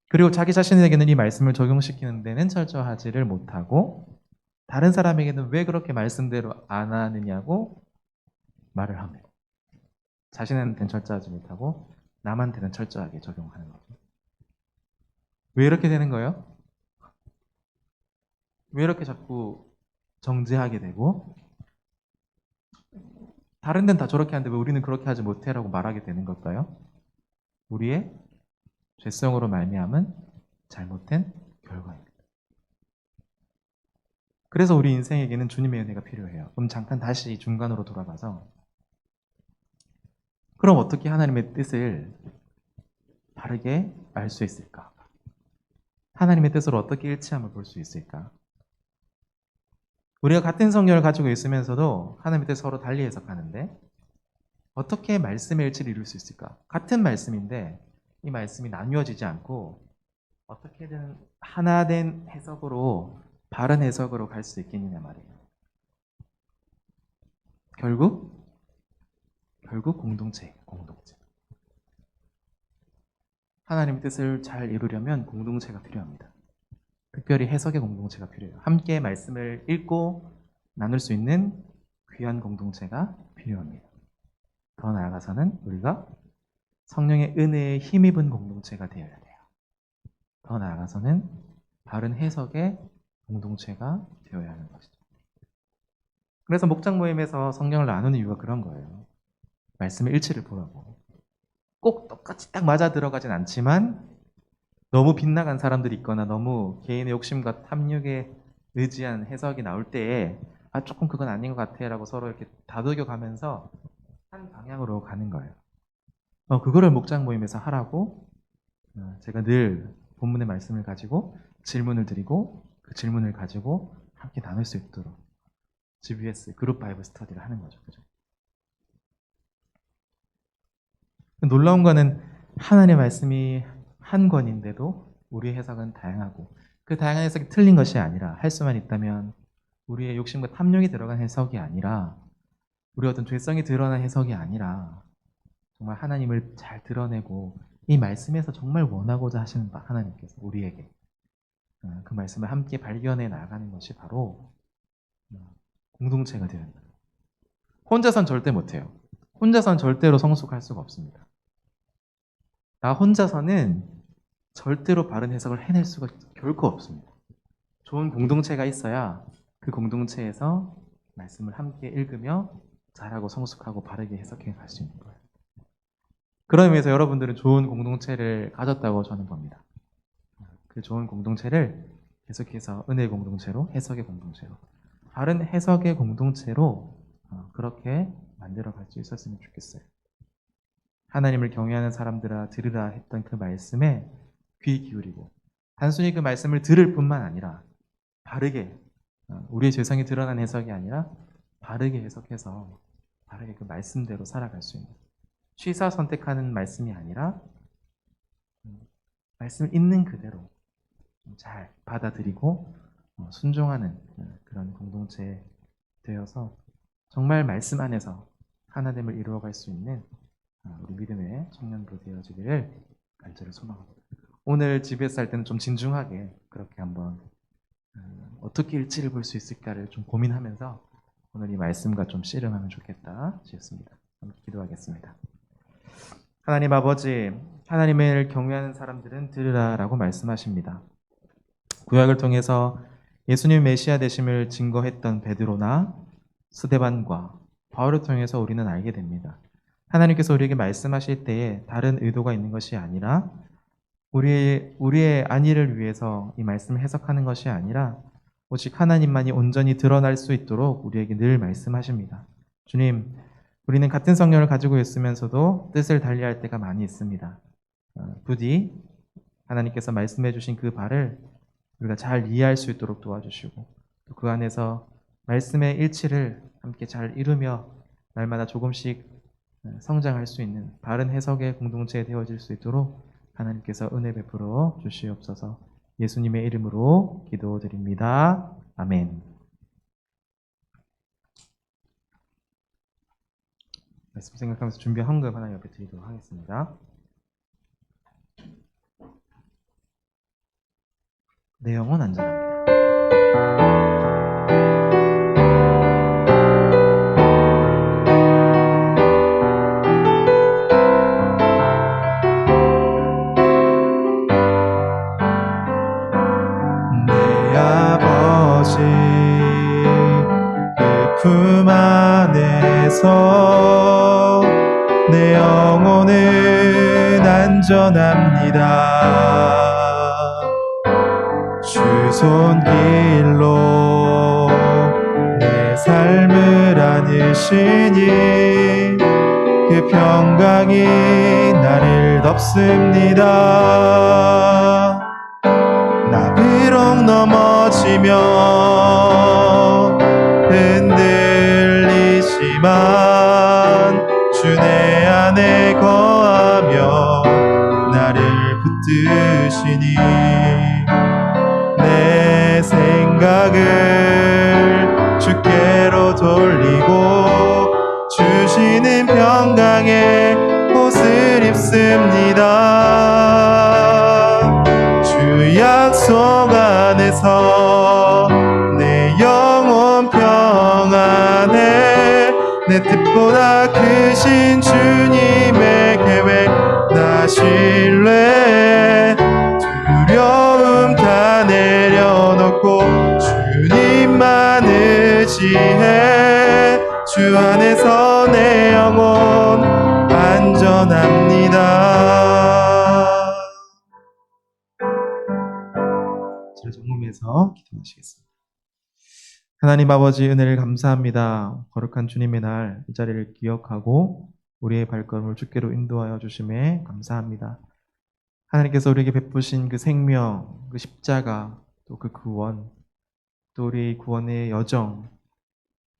그리고 자기 자신에게는 이 말씀을 적용시키는 데는 철저하지를 못하고 다른 사람에게는 왜 그렇게 말씀대로 안 하느냐고 말을 합니다. 자신한테는 철저하지 못하고 남한테는 철저하게 적용하는 거죠. 왜 이렇게 되는 거예요? 왜 이렇게 자꾸 정죄하게 되고 다른 데는 다 저렇게 하는데 왜 우리는 그렇게 하지 못해라고 말하게 되는 걸까요? 우리의 죄성으로 말미암은 잘못된 결과입니다. 그래서 우리 인생에게는 주님의 은혜가 필요해요. 그럼 잠깐 다시 중간으로 돌아가서 그럼 어떻게 하나님의 뜻을 바르게 알 수 있을까? 하나님의 뜻으로 어떻게 일치함을 볼 수 있을까? 우리가 같은 성경을 가지고 있으면서도 하나님의 뜻을 서로 달리 해석하는데 어떻게 말씀의 일치를 이룰 수 있을까? 같은 말씀인데 이 말씀이 나뉘어지지 않고 어떻게든 하나된 해석으로, 바른 해석으로 갈 수 있겠느냐 말이에요. 결국 공동체. 하나님의 뜻을 잘 이루려면 공동체가 필요합니다. 특별히 해석의 공동체가 필요해요. 함께 말씀을 읽고 나눌 수 있는 귀한 공동체가 필요합니다. 더 나아가서는 우리가 성령의 은혜에 힘입은 공동체가 되어야 돼요. 더 나아가서는 바른 해석의 공동체가 되어야 하는 것이죠. 그래서 목장 모임에서 성경을 나누는 이유가 그런 거예요. 말씀의 일치를 보라고. 꼭 똑같이 딱 맞아 들어가진 않지만 너무 빗나간 사람들이 있거나 너무 개인의 욕심과 탐욕에 의지한 해석이 나올 때에 조금 그건 아닌 것 같아 라고 서로 이렇게 다독여 가면서 한 방향으로 가는 거예요. 그거를 목장 모임에서 하라고 제가 늘 본문의 말씀을 가지고 질문을 드리고 그 질문을 가지고 함께 나눌 수 있도록 GBS 그룹 바이블 스터디를 하는 거죠. 그죠? 놀라운 거는 하나님의 말씀이 한 권인데도 우리의 해석은 다양하고 그 다양한 해석이 틀린 것이 아니라 할 수만 있다면 우리의 욕심과 탐욕이 들어간 해석이 아니라 우리 어떤 죄성이 드러난 해석이 아니라 정말 하나님을 잘 드러내고 이 말씀에서 정말 원하고자 하시는 하나님께서 우리에게 그 말씀을 함께 발견해 나가는 것이 바로 공동체가 되는 거예요. 혼자선 절대 못해요. 혼자선 절대로 성숙할 수가 없습니다. 나 혼자서는 절대로 바른 해석을 해낼 수가 결코 없습니다. 좋은 공동체가 있어야 그 공동체에서 말씀을 함께 읽으며 잘하고 성숙하고 바르게 해석해 갈 수 있는 거예요. 그런 의미에서 여러분들은 좋은 공동체를 가졌다고 저는 봅니다. 그 좋은 공동체를 계속해서 은혜의 공동체로, 해석의 공동체로, 바른 해석의 공동체로 그렇게 만들어갈 수 있었으면 좋겠어요. 하나님을 경외하는 사람들아 들으라 했던 그 말씀에 귀 기울이고 단순히 그 말씀을 들을 뿐만 아니라 바르게 우리의 죄성이 드러난 해석이 아니라 바르게 해석해서 바르게 그 말씀대로 살아갈 수 있는 취사 선택하는 말씀이 아니라 말씀을 있는 그대로 잘 받아들이고 순종하는 그런 공동체 되어서 정말 말씀 안에서 하나됨을 이루어갈 수 있는 우리 믿음의 청년부 되어지기를 간절히 소망합니다. 오늘 집에서 할 때는 좀 진중하게 그렇게 한번 어떻게 일치를 볼 수 있을까를 좀 고민하면서 오늘 이 말씀과 좀 씨름하면 좋겠다 싶습니다. 함께 기도하겠습니다. 하나님 아버지, 하나님을 경외하는 사람들은 들으라라고 말씀하십니다. 구약을 통해서 예수님 메시아 되심을 증거했던 베드로나 스데반과 바울을 통해서 우리는 알게 됩니다. 하나님께서 우리에게 말씀하실 때에 다른 의도가 있는 것이 아니라 우리의 안위를 위해서 이 말씀을 해석하는 것이 아니라 오직 하나님만이 온전히 드러날 수 있도록 우리에게 늘 말씀하십니다. 주님, 우리는 같은 성령을 가지고 있으면서도 뜻을 달리할 때가 많이 있습니다. 부디 하나님께서 말씀해 주신 그 바를 우리가 잘 이해할 수 있도록 도와주시고 또 그 안에서 말씀의 일치를 함께 잘 이루며 날마다 조금씩 성장할 수 있는 바른 해석의 공동체에 되어질 수 있도록 하나님께서 은혜 베풀어 주시옵소서. 예수님의 이름으로 기도드립니다. 아멘. 말씀 생각하면서 준비한 헌금 하나 옆에 드리도록 하겠습니다. 내 영혼 안전합니다. 내 아버지 그 품 안에서 내 영혼은 안전합니다. 주 손길로 삶을 안으시니 그 평강이 나를 덮습니다. 나 비록 넘어지며 흔들리지만 주 내 안에 거하며 나를 붙드시니 내 생각을 주께로 돌리고 주시는 평강의 옷을 입습니다. 주 약속 안에서 내 영혼 평안해 내 뜻보다 크신 주님의 계획 나 신뢰 두려움 다 내려놓고 주님만 의지해 주 안에서 내 영혼 안전합니다. 잘 점검해서 기도하시겠습니다. 하나님 아버지 은혜를 감사합니다. 거룩한 주님의 날 이 자리를 기억하고 우리의 발걸음을 주께로 인도하여 주심에 감사합니다. 하나님께서 우리에게 베푸신 그 생명, 그 십자가, 또 그 구원, 또 우리 구원의 여정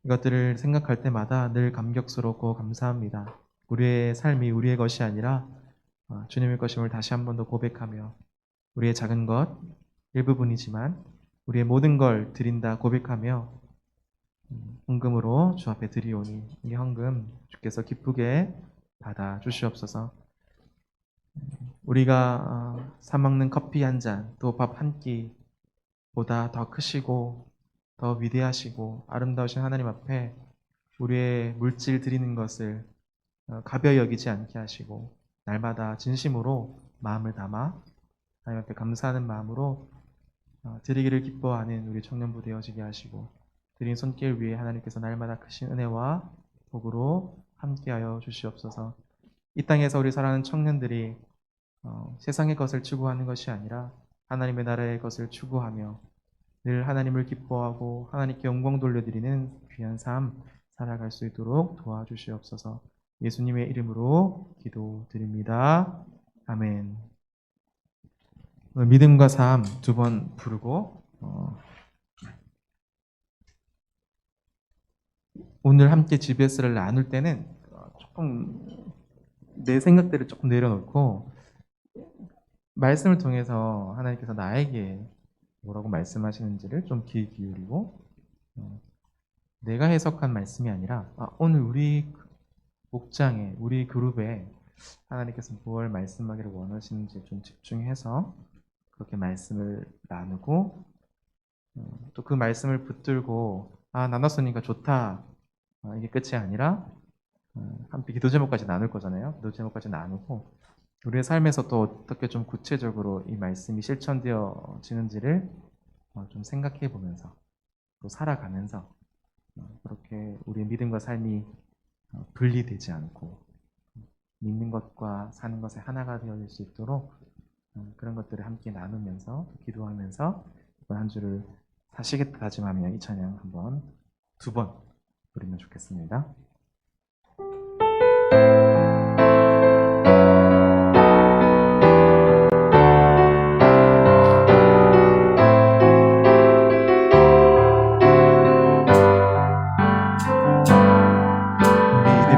이것들을 생각할 때마다 늘 감격스럽고 감사합니다. 우리의 삶이 우리의 것이 아니라 주님의 것임을 다시 한 번 더 고백하며 우리의 작은 것 일부분이지만 우리의 모든 걸 드린다 고백하며 헌금으로 주 앞에 드리오니 이 헌금 주께서 기쁘게 받아 주시옵소서. 우리가 사 먹는 커피 한 잔 또 밥 한 끼보다 더 크시고 더 위대하시고 아름다우신 하나님 앞에 우리의 물질 드리는 것을 가벼이 여기지 않게 하시고 날마다 진심으로 마음을 담아 하나님 앞에 감사하는 마음으로 드리기를 기뻐하는 우리 청년부 되어지게 하시고 드린 손길 위에 하나님께서 날마다 크신 은혜와 복으로 함께하여 주시옵소서. 이 땅에서 우리 사랑하는 청년들이 세상의 것을 추구하는 것이 아니라 하나님의 나라의 것을 추구하며 늘 하나님을 기뻐하고 하나님께 영광 돌려드리는 귀한 삶 살아갈 수 있도록 도와주시옵소서. 예수님의 이름으로 기도드립니다. 아멘. 믿음과 삶 두 번 부르고 오늘 함께 GBS를 나눌 때는 조금 내 생각들을 조금 내려놓고 말씀을 통해서 하나님께서 나에게 뭐라고 말씀하시는지를 좀 귀 기울이고 내가 해석한 말씀이 아니라 오늘 우리 목장에 우리 그룹에 하나님께서 무엇을 말씀하기를 원하시는지 좀 집중해서 그렇게 말씀을 나누고 또 그 말씀을 붙들고 나눴으니까 좋다 이게 끝이 아니라 함께 기도 제목까지 나눌 거잖아요. 기도 제목까지 나누고 우리의 삶에서 또 어떻게 좀 구체적으로 이 말씀이 실천되어지는지를 좀 생각해 보면서 또 살아가면서 그렇게 우리의 믿음과 삶이 분리되지 않고 믿는 것과 사는 것에 하나가 되어질 수 있도록 그런 것들을 함께 나누면서 기도하면서 이번 한 주를 사시겠다 다짐하며 이 찬양 한번 두 번 부르면 좋겠습니다.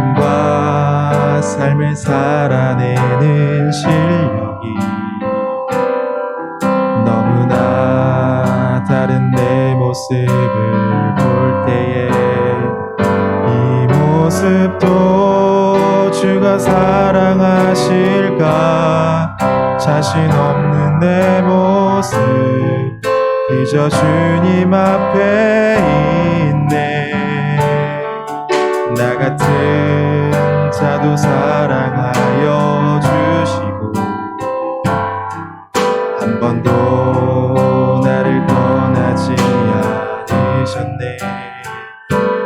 믿음과 삶을 살아내는 실력이 너무나 다른 내 모습을 볼 때에 이 모습도 주가 사랑하실까 자신 없는 내 모습 그저 주님 앞에 있네 나 같은 자도 사랑하여 주시고 한 번도 나를 떠나지 않으셨네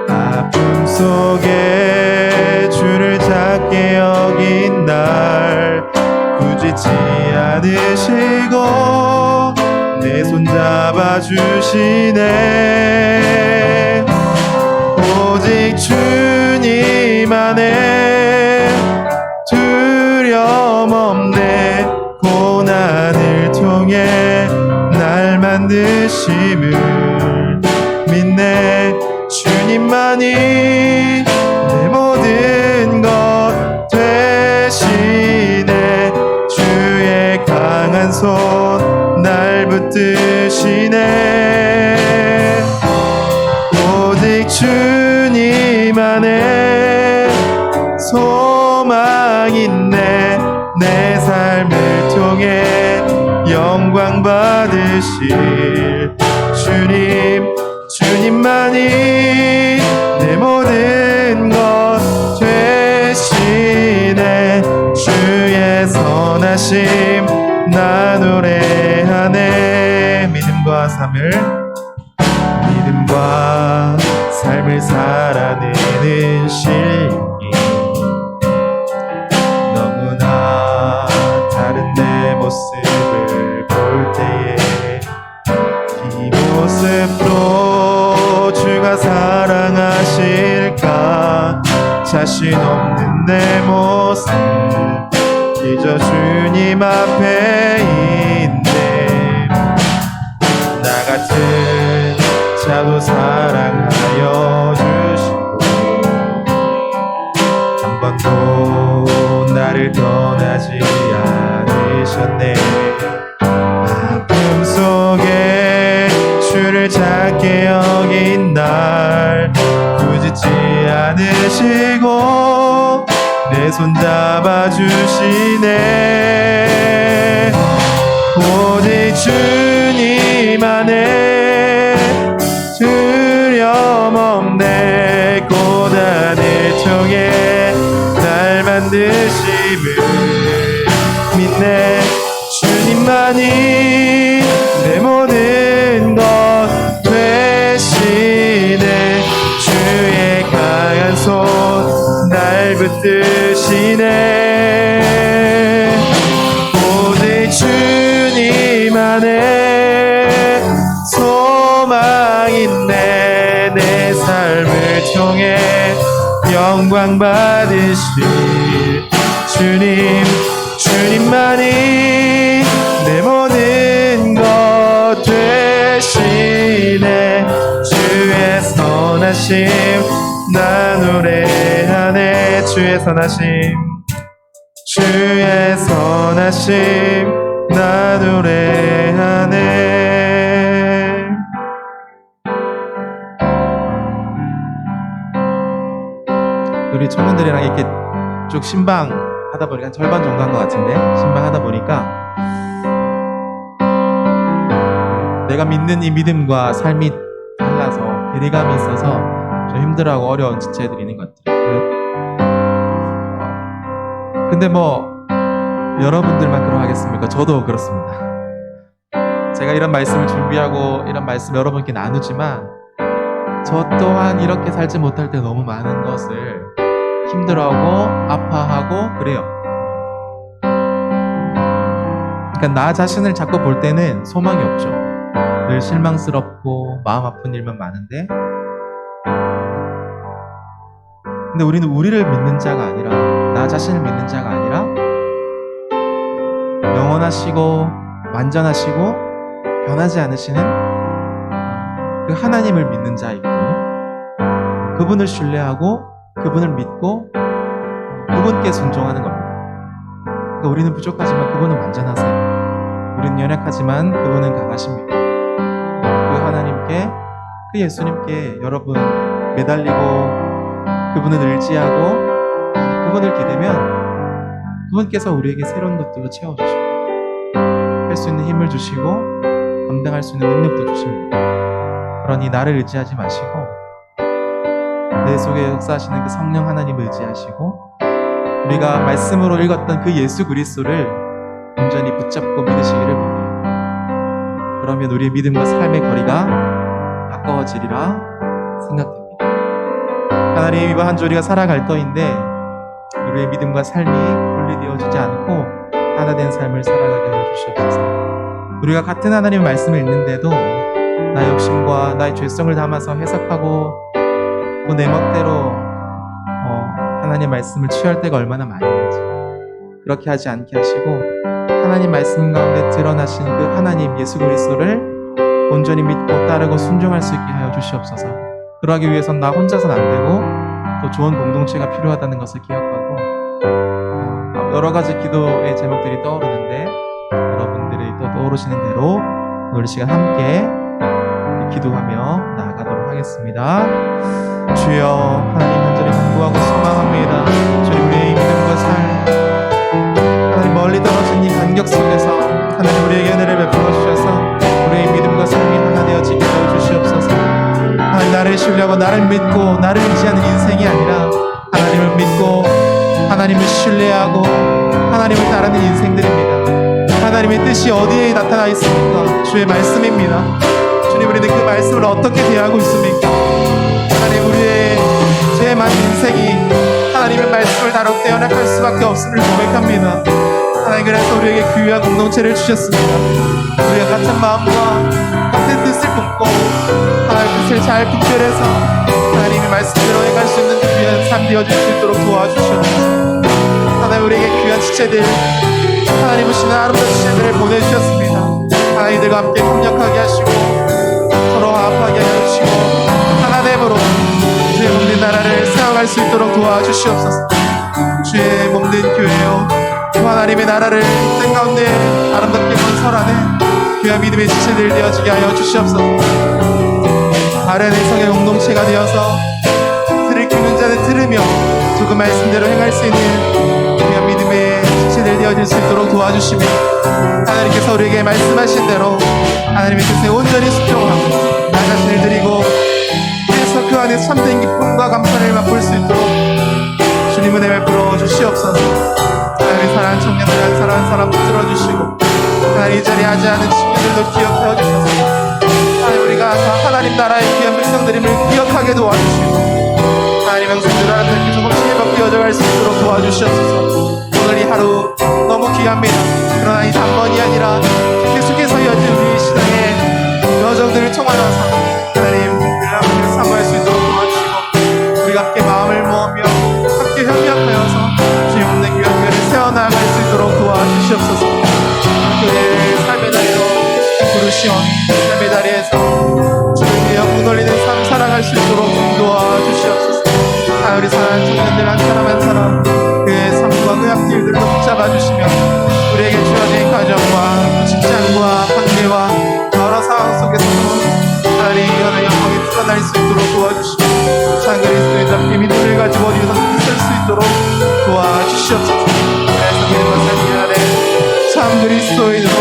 아픔 속에 주를 작게 여긴 날 꾸짖지 않으시고 내 손 잡아주시네 오직 주님 안에 두려움 없네. 고난을 통해 날 만드심을 믿네. 주님만이 내 모든 것 되시네. 주의 강한 손 날 붙드시네. 오직 주님 안에 소망 있네. 내 삶을 통해 영광 받으실 주님만이 내 모든 것 되시네. 주의 선하심 나 노래하네. 믿음과 삶을 살아내는 실력이 너무나 다른 내 모습을 볼 때에 이 모습도 주가 사랑하실까. 자신 없는 내 모습 이저 주님 앞에 있네. 나 같은 자도 사랑하여 주시고 한 번도 나를 떠나지 않으셨네. 아픔 속에 주를 작게 여긴 날 꾸짖지 않으시고 내 손 잡아주시네. 오직 주님 안에 두려움 없네. 고난을 통해 날 만드심을 믿네. 주님만이 내 모든 것 되시네. 주의 강한 손 날 붙드시네. 오직 주님 안에 소망 있네. 내 삶을 통해 영광 받으실 주님만이 내 모든 것 되시네. 주의 선하심 나 노래하네. 주의 선하심 나 노래하네. 우리 청년들이랑 이렇게 쭉 신방 하다 보니까 한 절반 정도 한 것 같은데, 신방 하다 보니까 내가 믿는 이 믿음과 삶이 달라서 괴리감이 있어서 좀 힘들어하고 어려운 지체들이 있는 것 같아요. 근데 뭐 여러분들만 그러하겠습니까? 저도 그렇습니다. 제가 이런 말씀을 준비하고 이런 말씀 여러분께 나누지만 저 또한 이렇게 살지 못할 때 너무 많은 것을 힘들어하고 아파하고 그래요. 그러니까 나 자신을 자꾸 볼 때는 소망이 없죠. 늘 실망스럽고 마음 아픈 일만 많은데, 근데 우리는 우리를 믿는 자가 아니라, 나 자신을 믿는 자가 아니라 영원하시고 완전하시고 변하지 않으시는 그 하나님을 믿는 자이거든요. 그분을 신뢰하고 그분을 믿고 그분께 순종하는 겁니다. 그러니까 우리는 부족하지만 그분은 완전하세요. 우리는 연약하지만 그분은 강하십니다. 그 하나님께, 그 예수님께 여러분 매달리고 그분을 의지하고 그분을 기대면 그분께서 우리에게 새로운 것들로 채워주시고 할 수 있는 힘을 주시고 감당할 수 있는 능력도 주십니다. 그러니 나를 의지하지 마시고 내 속에 역사하시는 그 성령 하나님을 의지하시고 우리가 말씀으로 읽었던 그 예수 그리스도를 온전히 붙잡고 믿으시기를 바라요. 그러면 우리의 믿음과 삶의 거리가 가까워지리라 생각됩니다. 하나님, 이번 한 주 우리가 살아갈 터인데 우리의 믿음과 삶이 분리되어지지 않고 하나 된 삶을 살아가게 하여 주시옵소서. 우리가 같은 하나님의 말씀을 읽는데도 나의 욕심과 나의 죄성을 담아서 해석하고 또 또 내 멋대로 하나님 말씀을 취할 때가 얼마나 많이 있는지 그렇게 하지 않게 하시고 하나님 말씀 가운데 드러나신 그 하나님 예수 그리스도를 온전히 믿고 따르고 순종할 수 있게 하여 주시옵소서. 그러하기 위해선 나 혼자서는 안 되고 또 좋은 공동체가 필요하다는 것을 기억하고 여러 가지 기도의 제목들이 떠오르는데 여러분들이 또 떠오르시는 대로 오늘 시간 함께 기도하며 나아가도록 하겠습니다. 주여 하나님 간절히 간구하고 소망합니다. 주님 우리의 믿음과 삶 하나님 멀리 떨어진 이 간격 속에서 하나님 우리에게 은혜를 베풀어 주셔서 우리의 믿음과 삶이 하나 되어지게 하여 주시옵소서. 하나님 나를 신뢰하고 나를 믿고 나를 의지하는 인생이 아니라 하나님을 믿고 하나님을 신뢰하고 하나님을 따르는 인생들입니다. 하나님의 뜻이 어디에 나타나 있습니까? 주의 말씀입니다. 주님 우리는 그 말씀을 어떻게 대하고 있습니까? 하나님 우리의 죄 많은 인생이 하나님의 말씀을 다룰 때 연약할 수밖에 없음을 고백합니다. 하나님 그래서 우리에게 귀한 공동체를 주셨습니다. 우리가 같은 마음과 같은 뜻을 품고 하나님의 뜻을 잘 분별해서 하나님의 말씀대로 행할 수 있는 귀한 삶 되어줄 수 있도록 도와주시옵소서. 하나님 우리에게 귀한 지체들 하나님 오시는 아름다운 지체들을 보내주셨습니다. 하나님들과 함께 협력하게 하시고 서로 화합하게 해주시고 하나됨으로 주의 몸된 나라를 세워갈 수 있도록 도와주시옵소서. 주의 몸된 교회요 주 하나님의 나라를 땅 가운데 아름답게 건설하는 귀한 믿음의 지체들 되어지게 하여 주시옵소서. 바른 이성의 공동체가 되어서 들을 끄는 자는 들으며 또 그 말씀대로 행할 수 있는 귀한 믿음의 지체들 되어질 수 있도록 도와주시며 하나님께서 우리에게 말씀하신 대로 하나님의 뜻에 온전히 순종하고 나 자신을 드리고 그래서 그 안에 참된 기쁨과 감사를 맛볼 수 있도록 주님 은혜 베풀어 주시옵소서. 하나님 사랑하는 청년들 한 사람 한 사람 붙들어주시고 하나님 이 자리에 하지 않은 친구들도 기억하여 주셔서 하나님 우리가 하나님 나라의 귀한 백성들임을 기억하게 도와주시고 하나님 영생들 하나님께 조금씩 회복되어 갈 수 있도록 도와주시옵소서. 오늘 이 하루 너무 귀합니다. 그러나 이 단번이 아니라 계속해서 이어진 우리 시대의 여정들을 통하여서 하나님 우리를 사모할 수 있도록 도와주시고 우리가 함께 마음을 모으며 함께 협력하여서 주의 없는 귀한 교회를 세워나갈 수 있도록 도와주시옵소서. 교회를 삶의 다리로 부르시오 삶의 다리에서 주를 위해 문 올리는 삶 살아갈 수 있도록 도와주시옵소서. 우리 사랑하는 청년들 한 사람 한 사람 그의 삶과 그 앞길들로 붙잡아 주시며 우리에게 주어진 가정과 직장과 관계와 여러 상황 속에서도 하나님 연의 영광이 드러날 수 있도록 도와주시고 참 그리스도의 잡힌 믿음을 가지고 어디서 설 수 있도록 도와주시옵소서. 그래서 믿음과 삶이 안에 참 그리스도인으로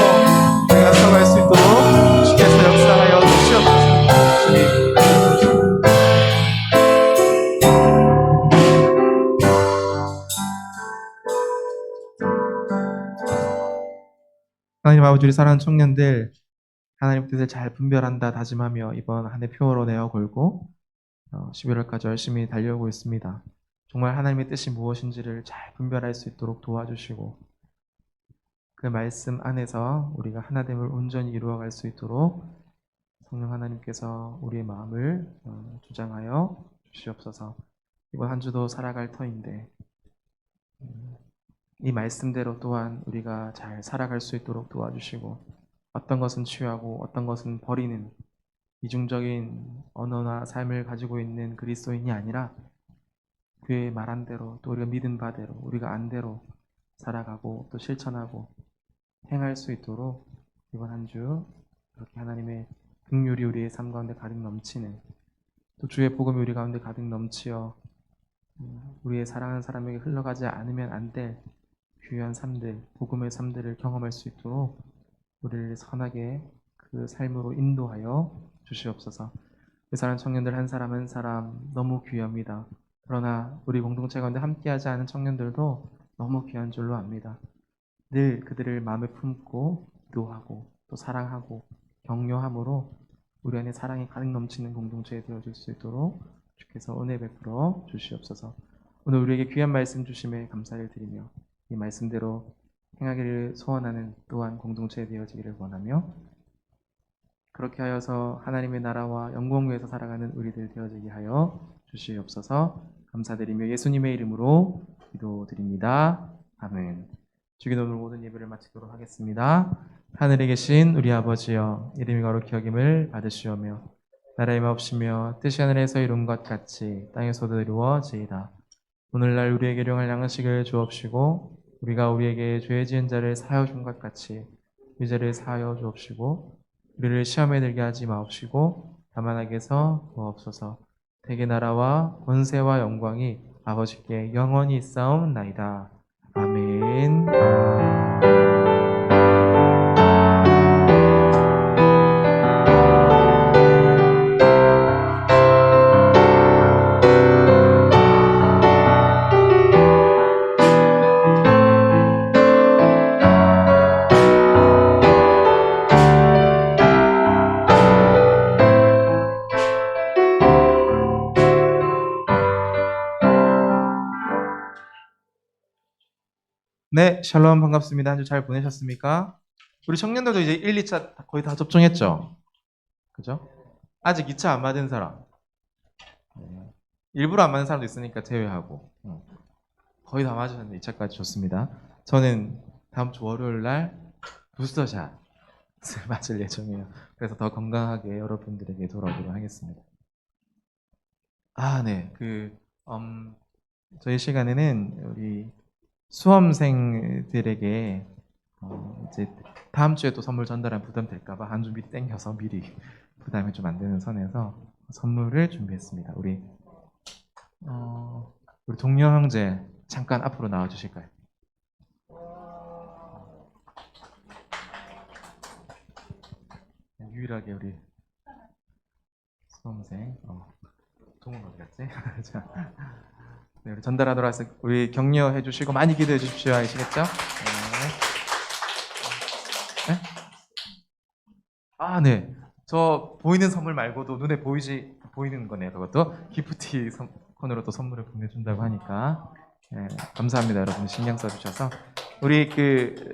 우리가 서갈 수 있도록 주께서 역사하여 주시옵소서. 주님 하나님 아버지 우리 사랑하는 청년들 하나님 뜻을 잘 분별한다 다짐하며 이번 한 해 표어로 내어 걸고 11월까지 열심히 달려오고 있습니다. 정말 하나님의 뜻이 무엇인지를 잘 분별할 수 있도록 도와주시고 그 말씀 안에서 우리가 하나됨을 온전히 이루어갈 수 있도록 성령 하나님께서 우리의 마음을 주장하여 주시옵소서. 이번 한 주도 살아갈 터인데 이 말씀대로 또한 우리가 잘 살아갈 수 있도록 도와주시고 어떤 것은 취하고 어떤 것은 버리는 이중적인 언어나 삶을 가지고 있는 그리스도인이 아니라 그의 말한 대로 또 우리가 믿은 바대로 우리가 안 대로 살아가고 또 실천하고 행할 수 있도록 이번 한 주 그렇게 하나님의 긍휼이 우리의 삶 가운데 가득 넘치는 또 주의 복음이 우리 가운데 가득 넘치어 우리의 사랑하는 사람에게 흘러가지 않으면 안 될 귀한 삶들, 복음의 삶들을 경험할 수 있도록 우리를 선하게 그 삶으로 인도하여 주시옵소서. 그 사람 청년들 한 사람 한 사람 너무 귀합니다. 그러나 우리 공동체 가운데 함께하지 않은 청년들도 너무 귀한 줄로 압니다. 늘 그들을 마음에 품고 기도하고 또 사랑하고 격려함으로 우리 안에 사랑이 가득 넘치는 공동체에 되어줄 수 있도록 주께서 은혜 베풀어 주시옵소서. 오늘 우리에게 귀한 말씀 주심에 감사를 드리며 이 말씀대로 행하기를 소원하는 또한 공동체 되어지기를 원하며 그렇게 하여서 하나님의 나라와 영광 위에서 살아가는 우리들 되어지게 하여 주시옵소서. 감사드리며 예수님의 이름으로 기도드립니다. 아멘. 주기도로 모든 예배를 마치도록 하겠습니다. 하늘에 계신 우리 아버지여, 이름이 거룩히 여김을 받으시오며 나라의 마옵시며 뜻이 하늘에서 이룬 것 같이 땅에서도 이루어지이다. 오늘날 우리에게 일용할 양식을 주옵시고 우리가 우리에게 죄 지은 자를 사하여 준 것 같이 우리 죄를 사하여 주옵시고 우리를 시험에 들게 하지 마옵시고 다만 악에서 구하옵소서. 대개 나라와 권세와 영광이 아버지께 영원히 있사옵나이다. 아멘. 네, 샬롬 반갑습니다. 한 주 잘 보내셨습니까? 우리 청년들도 이제 1, 2차 거의 다 접종했죠? 그죠? 아직 2차 안 맞은 사람. 일부러 안 맞은 사람도 있으니까 제외하고. 거의 다 맞으셨는데 2차까지 좋습니다. 저는 다음 주 월요일 날 부스터샷을 맞을 예정이에요. 그래서 더 건강하게 여러분들에게 돌아오도록 하겠습니다. 아, 네. 저희 시간에는 우리 수험생들에게 이제 다음 주에 또 선물 전달한 부담 될까봐 한 주 미리 땡겨서 미리 부담이 좀 안 되는 선에서 선물을 준비했습니다. 우리 동료 형제 잠깐 앞으로 나와 주실까요? 유일하게 우리 수험생 동훈 어디 갔지? 자. 네, 우리 전달하도록 하겠습니다. 우리 격려해 주시고 많이 기도해 주십시오. 아시겠죠? 네. 네? 아, 네. 저 보이는 선물 말고도 눈에 보이는 거네요. 그것도 기프티 코너로 또 선물을 보내준다고 하니까 네, 감사합니다. 여러분 신경 써주셔서 우리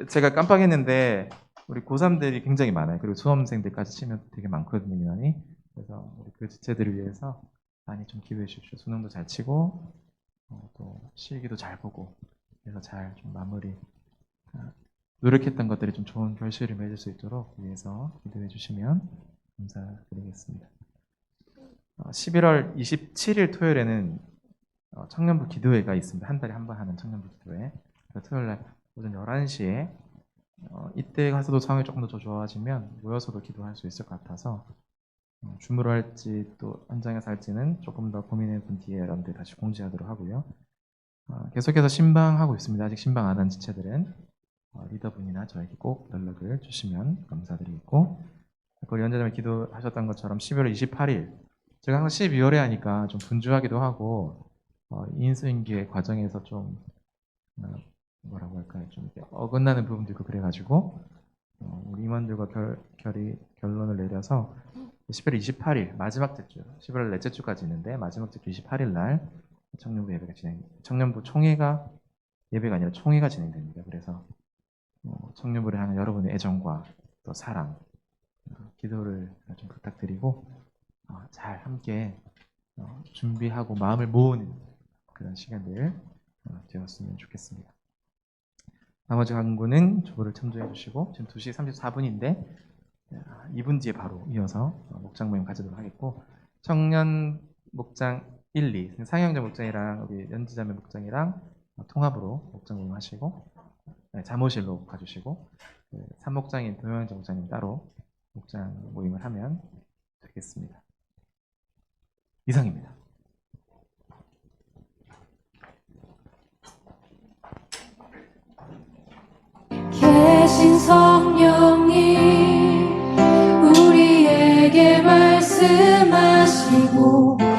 제가 깜빡했는데 우리 고3들이 굉장히 많아요. 그리고 수험생들까지 치면 되게 많거든요, 민원이. 그래서 우리 그 지체들을 위해서 많이 좀 기도해 주십시오. 수능도 잘 치고 또 실기도 잘 보고 그래서 잘 좀 마무리 노력했던 것들이 좀 좋은 결실을 맺을 수 있도록 위해서 기도해 주시면 감사드리겠습니다. 11월 27일 토요일에는 청년부 기도회가 있습니다. 한 달에 한 번 하는 청년부 기도회. 토요일날 오전 11시에 이때 가서도 상황이 조금 더 좋아지면 모여서도 기도할 수 있을 것 같아서 줌으로 할지 또 현장에서 할지는 조금 더 고민해 본 뒤에 여러분들 다시 공지하도록 하고요. 계속해서 신방하고 있습니다. 아직 신방 안 한 지체들은 리더분이나 저에게 꼭 연락을 주시면 감사드리겠고 우리 연자님이 기도하셨던 것처럼 11월 28일 제가 항상 12월에 하니까 좀 분주하기도 하고 인수인계 과정에서 좀 뭐라고 할까요? 좀 이렇게 어긋나는 부분도 있고 그래가지고 우리 임원들과 결론을 내려서 11월 28일 마지막 주 11월 넷째 주까지 있는데 마지막 주 28일 날 청년부 예배가 청년부 총회가 예배가 아니라 총회가 진행됩니다. 그래서 청년부를 하는 여러분의 애정과 또 사랑 기도를 좀 부탁드리고 잘 함께 준비하고 마음을 모으는 그런 시간들 되었으면 좋겠습니다. 나머지 강구는 조를 참조해 주시고 지금 2시 34분인데 2분 뒤에 바로 이어서 목장 모임 가지도록 하겠고 청년 목장 1, 2 상영자 목장이랑 우리 연지자매 목장이랑 통합으로 목장 모임 하시고 잠옷실로 가주시고 3목장인 도영자 목장님 따로 목장 모임을 하면 되겠습니다. 이상입니다. 계신 성령님 우리에게 말씀하시고